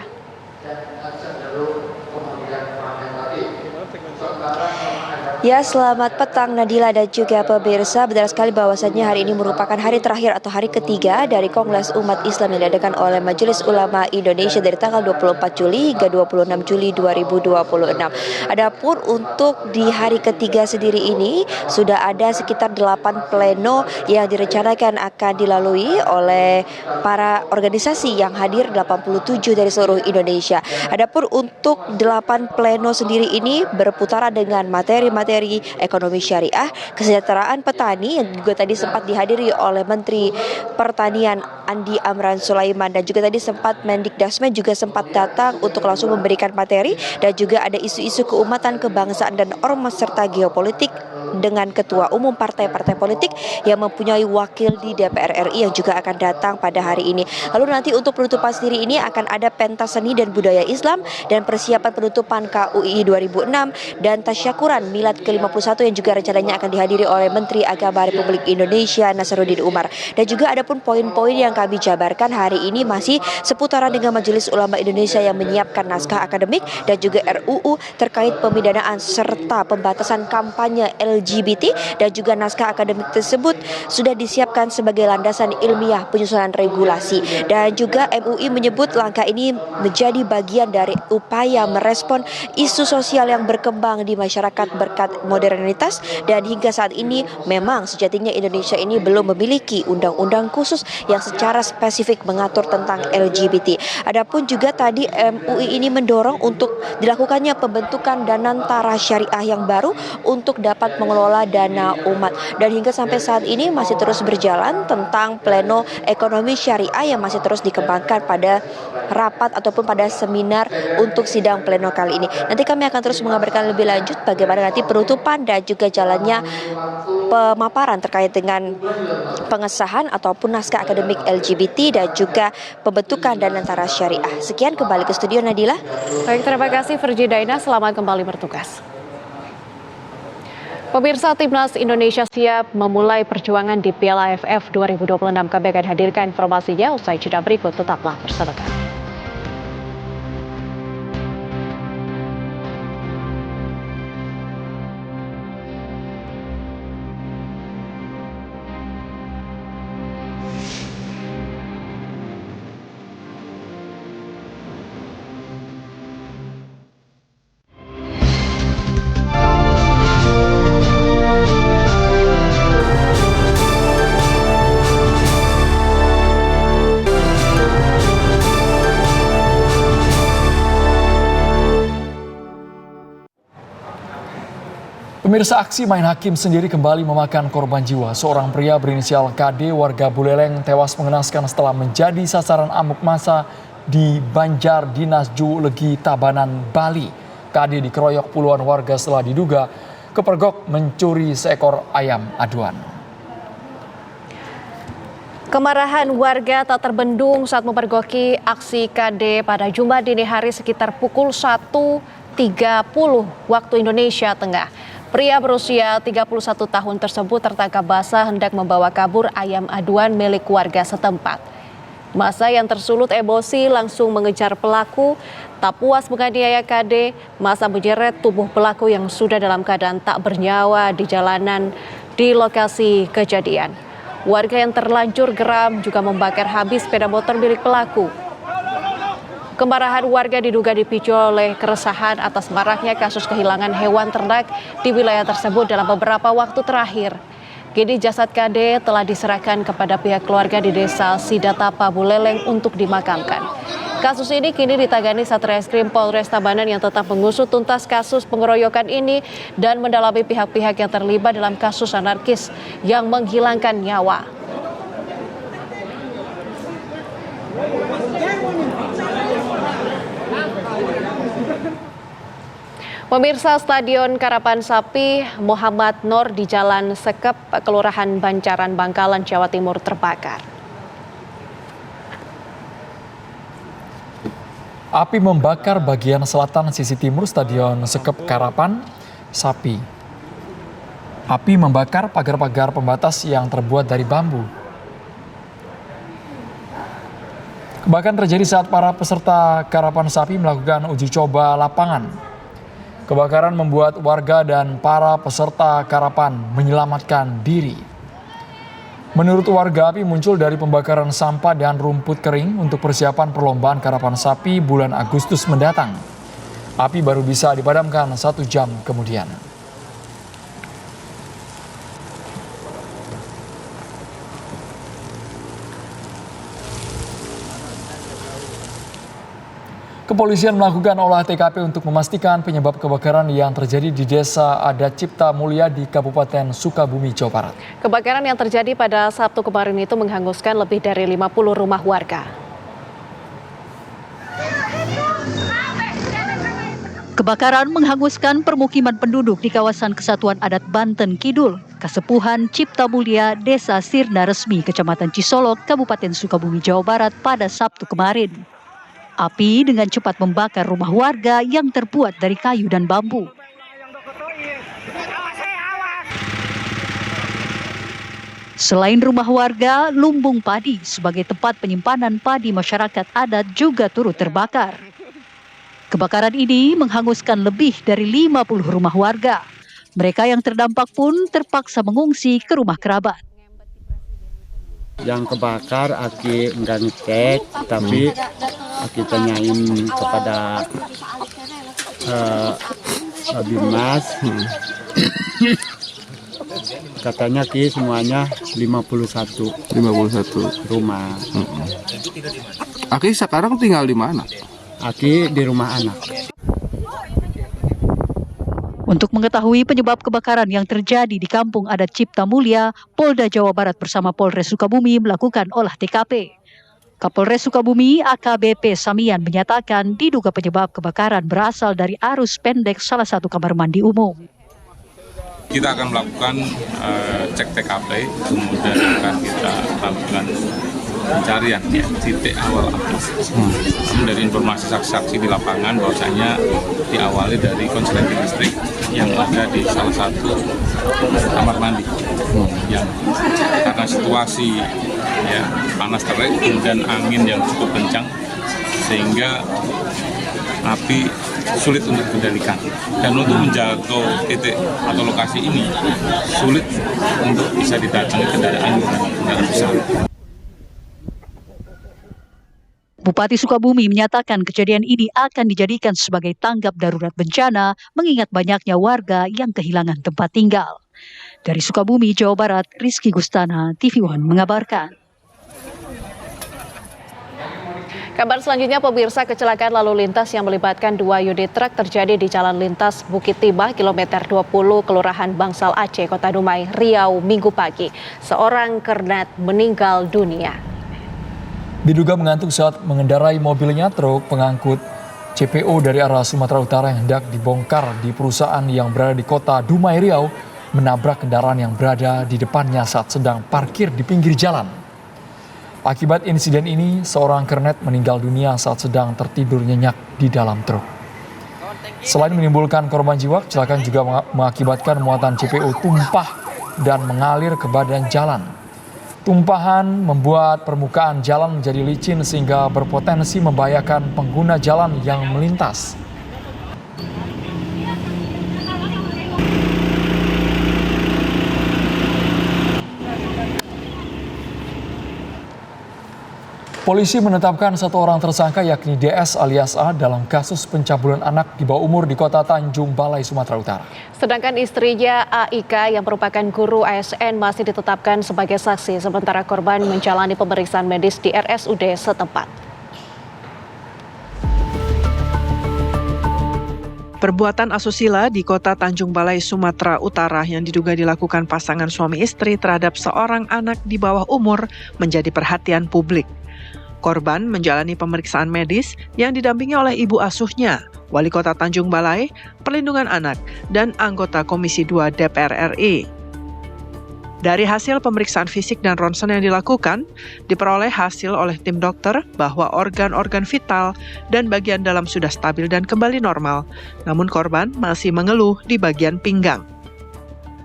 Ya, selamat petang Nadila dan juga pemirsa. Benar sekali bahwasannya hari ini merupakan hari terakhir atau hari ketiga dari Kongres Umat Islam yang diadakan oleh Majelis Ulama Indonesia dari tanggal 24 Juli hingga 26 Juli 2026. Adapun untuk di hari ketiga sendiri ini sudah ada sekitar 8 pleno yang direncanakan akan dilalui oleh para organisasi yang hadir 87 dari seluruh Indonesia. Adapun untuk 8 pleno sendiri ini berputaran dengan materi-materi ekonomi syariah, kesejahteraan petani yang juga tadi sempat dihadiri oleh Menteri Pertanian Andi Amran Sulaiman, dan juga tadi sempat Mendikdasmen juga sempat datang untuk langsung memberikan materi, dan juga ada isu-isu keumatan, kebangsaan dan ormas serta geopolitik dengan ketua umum partai-partai politik yang mempunyai wakil di DPR RI yang juga akan datang pada hari ini. Lalu nanti untuk penutupan sendiri ini akan ada pentas seni dan budaya Islam dan persiapan penutupan KUII 2006 dan tasyakuran Milad ke-51 yang juga rencananya akan dihadiri oleh Menteri Agama Republik Indonesia Nasaruddin Umar. Dan juga ada pun poin-poin yang kami jabarkan hari ini masih seputaran dengan Majelis Ulama Indonesia yang menyiapkan naskah akademik dan juga RUU terkait pemidanaan serta pembatasan kampanye LGBT, dan juga naskah akademik tersebut sudah disiapkan sebagai landasan ilmiah penyusunan regulasi. Dan juga MUI menyebut langkah ini menjadi bagian dari upaya merespon isu sosial yang berkembang di masyarakat berkat modernitas, dan hingga saat ini memang sejatinya Indonesia ini belum memiliki undang-undang khusus yang secara spesifik mengatur tentang LGBT. Adapun juga tadi MUI ini mendorong untuk dilakukannya pembentukan Danantara Syariah yang baru untuk dapat mengelola dana umat. Dan hingga sampai saat ini masih terus berjalan tentang pleno ekonomi syariah yang masih terus dikembangkan pada rapat ataupun pada seminar untuk sidang pleno kali ini. Nanti kami akan terus mengabarkan lebih lanjut bagaimana nanti penutupan dan juga jalannya pemaparan terkait dengan pengesahan ataupun naskah akademik LGBT dan juga pembentukan Danantara Syariah. Sekian, kembali ke studio Nadila. Baik, terima kasih Virgi Daina, selamat kembali bertugas. Pemirsa, Timnas Indonesia siap memulai perjuangan di Piala AFF 2026. Kami akan hadirkan informasinya usai jeda berikut, tetaplah bersama kami. Pemirsa, aksi main hakim sendiri kembali memakan korban jiwa. Seorang pria berinisial KD warga Buleleng tewas mengenaskan setelah menjadi sasaran amuk massa di Banjar Dinas Julegi, Tabanan, Bali. KD dikeroyok puluhan warga setelah diduga kepergok mencuri seekor ayam aduan. Kemarahan warga tak terbendung saat mempergoki aksi KD pada Jumat dini hari sekitar pukul 1.30 waktu Indonesia Tengah. Pria berusia 31 tahun tersebut tertangkap basah hendak membawa kabur ayam aduan milik warga setempat. Massa yang tersulut emosi langsung mengejar pelaku. Tak puas menganiaya KD, massa menyeret tubuh pelaku yang sudah dalam keadaan tak bernyawa di jalanan di lokasi kejadian. Warga yang terlanjur geram juga membakar habis sepeda motor milik pelaku. Kemarahan warga diduga dipicu oleh keresahan atas maraknya kasus kehilangan hewan ternak di wilayah tersebut dalam beberapa waktu terakhir. Kini jasad KD telah diserahkan kepada pihak keluarga di Desa Sidatapa, Buleleng untuk dimakamkan. Kasus ini kini ditangani Satreskrim Polres Tabanan yang tetap mengusut tuntas kasus pengeroyokan ini dan mendalami pihak-pihak yang terlibat dalam kasus anarkis yang menghilangkan nyawa. Pemirsa, Stadion Karapan Sapi Muhammad Nur di Jalan Sekep, Kelurahan Bancaran, Bangkalan, Jawa Timur terbakar. Api membakar bagian selatan sisi timur Stadion Sekep Karapan Sapi. Api membakar pagar-pagar pembatas yang terbuat dari bambu. Kebakaran terjadi saat para peserta Karapan Sapi melakukan uji coba lapangan. Kebakaran membuat warga dan para peserta karapan menyelamatkan diri. Menurut warga, api muncul dari pembakaran sampah dan rumput kering untuk persiapan perlombaan karapan sapi bulan Agustus mendatang. Api baru bisa dipadamkan 1 jam kemudian. Kepolisian melakukan olah TKP untuk memastikan penyebab kebakaran yang terjadi di Desa Adat Cipta Mulia di Kabupaten Sukabumi, Jawa Barat. Kebakaran yang terjadi pada Sabtu kemarin itu menghanguskan lebih dari 50 rumah warga. Kebakaran menghanguskan permukiman penduduk di kawasan Kesatuan Adat Banten Kidul, Kasepuhan Cipta Mulia, Desa Sirna Resmi, Kecamatan Cisolok, Kabupaten Sukabumi, Jawa Barat pada Sabtu kemarin. Api dengan cepat membakar rumah warga yang terbuat dari kayu dan bambu. Selain rumah warga, lumbung padi sebagai tempat penyimpanan padi masyarakat adat juga turut terbakar. Kebakaran ini menghanguskan lebih dari 50 rumah warga. Mereka yang terdampak pun terpaksa mengungsi ke rumah kerabat. Yang kebakar Aki enggak ngecek, tapi Aki tanyain kepada Bimas. Katanya Ki semuanya 51 rumah. Aki sekarang tinggal di mana? Aki di rumah anak. Untuk mengetahui penyebab kebakaran yang terjadi di Kampung Adat Cipta Mulia, Polda Jawa Barat bersama Polres Sukabumi melakukan olah TKP. Kapolres Sukabumi AKBP Samian menyatakan diduga penyebab kebakaran berasal dari arus pendek salah satu kamar mandi umum. Kita akan melakukan cek TKP, kemudian akan kita lakukan pencarian titik awal api. Namun dari informasi saksi-saksi di lapangan bahwasanya diawali dari konsleting listrik yang ada di salah satu kamar mandi. Yang karena situasi panas terik kemudian angin yang cukup kencang sehingga api sulit untuk dikendalikan, dan untuk menjangkau titik atau lokasi ini sulit untuk bisa didatangi kendaraan besar. Bupati Sukabumi menyatakan kejadian ini akan dijadikan sebagai tanggap darurat bencana mengingat banyaknya warga yang kehilangan tempat tinggal. Dari Sukabumi, Jawa Barat, Rizky Gustana, TV One mengabarkan. Kabar selanjutnya, pemirsa, kecelakaan lalu lintas yang melibatkan 2 unit truk terjadi di Jalan Lintas Bukit Timah, kilometer 20, Kelurahan Bangsal Aceh, Kota Dumai, Riau, Minggu pagi. Seorang kernet meninggal dunia. Diduga mengantuk saat mengendarai mobilnya, truk pengangkut CPO dari arah Sumatera Utara yang hendak dibongkar di perusahaan yang berada di Kota Dumai, Riau, menabrak kendaraan yang berada di depannya saat sedang parkir di pinggir jalan. Akibat insiden ini, seorang kernet meninggal dunia saat sedang tertidur nyenyak di dalam truk. Selain menimbulkan korban jiwa, kecelakaan juga mengakibatkan muatan CPO tumpah dan mengalir ke badan jalan. Tumpahan membuat permukaan jalan menjadi licin sehingga berpotensi membahayakan pengguna jalan yang melintas. Polisi menetapkan 1 orang tersangka yakni DS alias A dalam kasus pencabulan anak di bawah umur di Kota Tanjung Balai, Sumatera Utara. Sedangkan istrinya AIK yang merupakan guru ASN masih ditetapkan sebagai saksi, sementara korban menjalani pemeriksaan medis di RSUD setempat. Perbuatan asusila di Kota Tanjung Balai, Sumatera Utara yang diduga dilakukan pasangan suami istri terhadap seorang anak di bawah umur menjadi perhatian publik. Korban menjalani pemeriksaan medis yang didampingi oleh ibu asuhnya, Wali Kota Tanjung Balai, Perlindungan Anak, dan anggota Komisi 2 DPR RI. Dari hasil pemeriksaan fisik dan ronsen yang dilakukan, diperoleh hasil oleh tim dokter bahwa organ-organ vital dan bagian dalam sudah stabil dan kembali normal, namun korban masih mengeluh di bagian pinggang.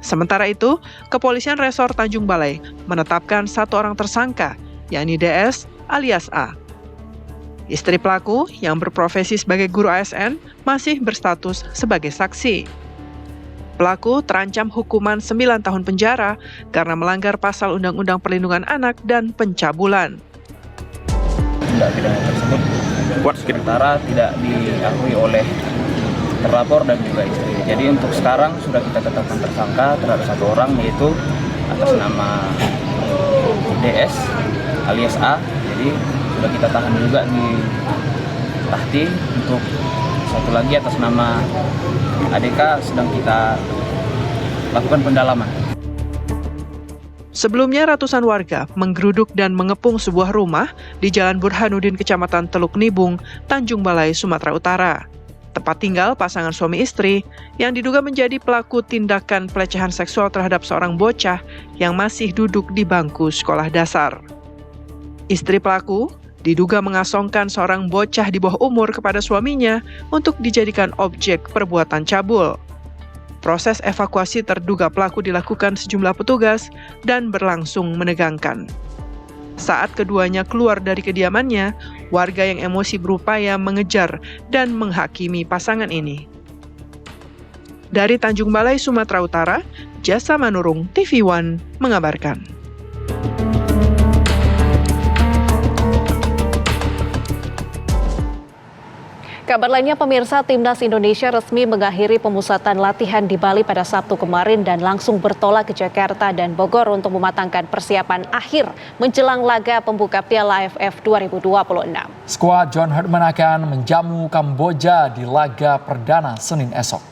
Sementara itu, Kepolisian Resor Tanjung Balai menetapkan 1 orang tersangka, yakni DS alias A. Istri pelaku yang berprofesi sebagai guru ASN masih berstatus sebagai saksi. Pelaku terancam hukuman 9 tahun penjara karena melanggar pasal Undang-Undang Perlindungan Anak dan pencabulan. Tindak pidana tersebut sementara tidak diakui oleh terlapor dan juga istri. Jadi untuk sekarang sudah kita tetapkan tersangka terhadap 1 orang, yaitu atas nama DS alias A. Jadi sudah kita tahan juga di Tahti. Untuk 1 lagi atas nama ADK sedang kita lakukan pendalaman. Sebelumnya ratusan warga menggeruduk dan mengepung sebuah rumah di Jalan Burhanuddin, Kecamatan Teluk Nibung, Tanjung Balai, Sumatera Utara. tempat tinggal pasangan suami istri yang diduga menjadi pelaku tindakan pelecehan seksual terhadap seorang bocah yang masih duduk di bangku sekolah dasar. Istri pelaku diduga mengasongkan seorang bocah di bawah umur kepada suaminya untuk dijadikan objek perbuatan cabul. Proses evakuasi terduga pelaku dilakukan sejumlah petugas dan berlangsung menegangkan. Saat keduanya keluar dari kediamannya, warga yang emosi berupaya mengejar dan menghakimi pasangan ini. Dari Tanjung Balai, Sumatera Utara, Jasa Manurung, TV One mengabarkan. Kabar lainnya, pemirsa, Timnas Indonesia resmi mengakhiri pemusatan latihan di Bali pada Sabtu kemarin dan langsung bertolak ke Jakarta dan Bogor untuk mematangkan persiapan akhir menjelang laga pembuka Piala AFF 2026. Skuad John Hartman akan menjamu Kamboja di laga perdana Senin esok.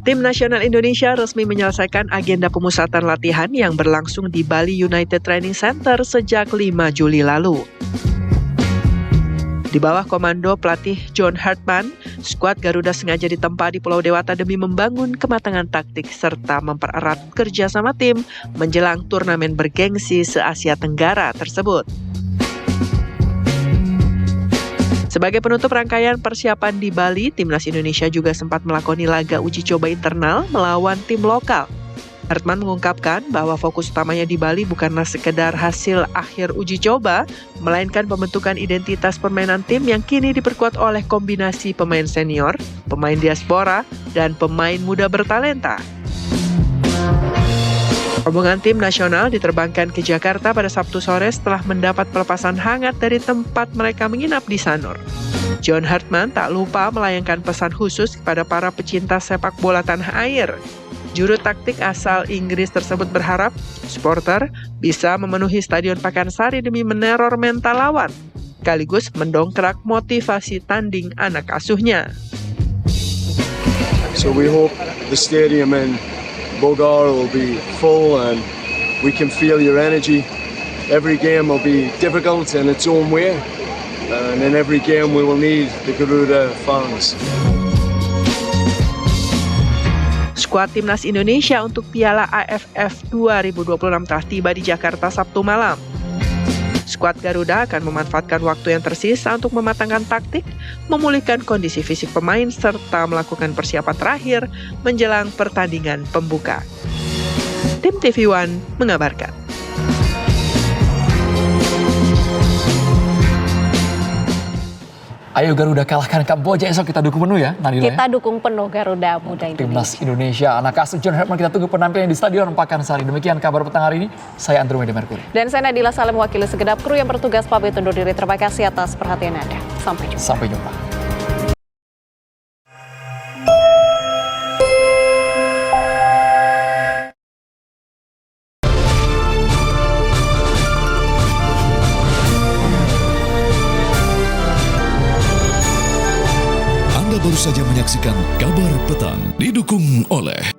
Tim nasional Indonesia resmi menyelesaikan agenda pemusatan latihan yang berlangsung di Bali United Training Center sejak 5 Juli lalu. Di bawah komando pelatih John Hartman, skuad Garuda sengaja ditempa di Pulau Dewata demi membangun kematangan taktik serta mempererat kerjasama tim menjelang turnamen bergengsi se-Asia Tenggara tersebut. Sebagai penutup rangkaian persiapan di Bali, Timnas Indonesia juga sempat melakoni laga uji coba internal melawan tim lokal. Hartman mengungkapkan bahwa fokus utamanya di Bali bukanlah sekedar hasil akhir uji coba, melainkan pembentukan identitas permainan tim yang kini diperkuat oleh kombinasi pemain senior, pemain diaspora, dan pemain muda bertalenta. Rombongan tim nasional diterbangkan ke Jakarta pada Sabtu sore setelah mendapat pelepasan hangat dari tempat mereka menginap di Sanur. John Hartman tak lupa melayangkan pesan khusus kepada para pecinta sepak bola tanah air. Juru taktik asal Inggris tersebut berharap supporter bisa memenuhi Stadion Pakansari demi meneror mental lawan, sekaligus mendongkrak motivasi tanding anak asuhnya. So we hope the stadium in Bogor will be full and we can feel your energy. Every game will be difficult in its own way, and in every game we will need the Garuda fans. Skuad Timnas Indonesia untuk Piala AFF 2026 telah tiba di Jakarta Sabtu malam. Skuad Garuda akan memanfaatkan waktu yang tersisa untuk mematangkan taktik, memulihkan kondisi fisik pemain, serta melakukan persiapan terakhir menjelang pertandingan pembuka. Tim TV One mengabarkan. Ayo Garuda kalahkan Kamboja esok, kita dukung penuh ya Nadila. Kita dukung penuh Garuda Muda Indonesia. Timnas Indonesia, anak asuh John Hartman, kita tunggu penampilan di Stadion Pakansari. Demikian kabar petang hari ini, saya Andromeda Mercury. Dan saya Nadila Salim, mewakili segenap kru yang bertugas pamit undur diri. Terima kasih atas perhatian Anda. Sampai jumpa. Sampai jumpa. Baru saja menyaksikan Kabar Petang didukung oleh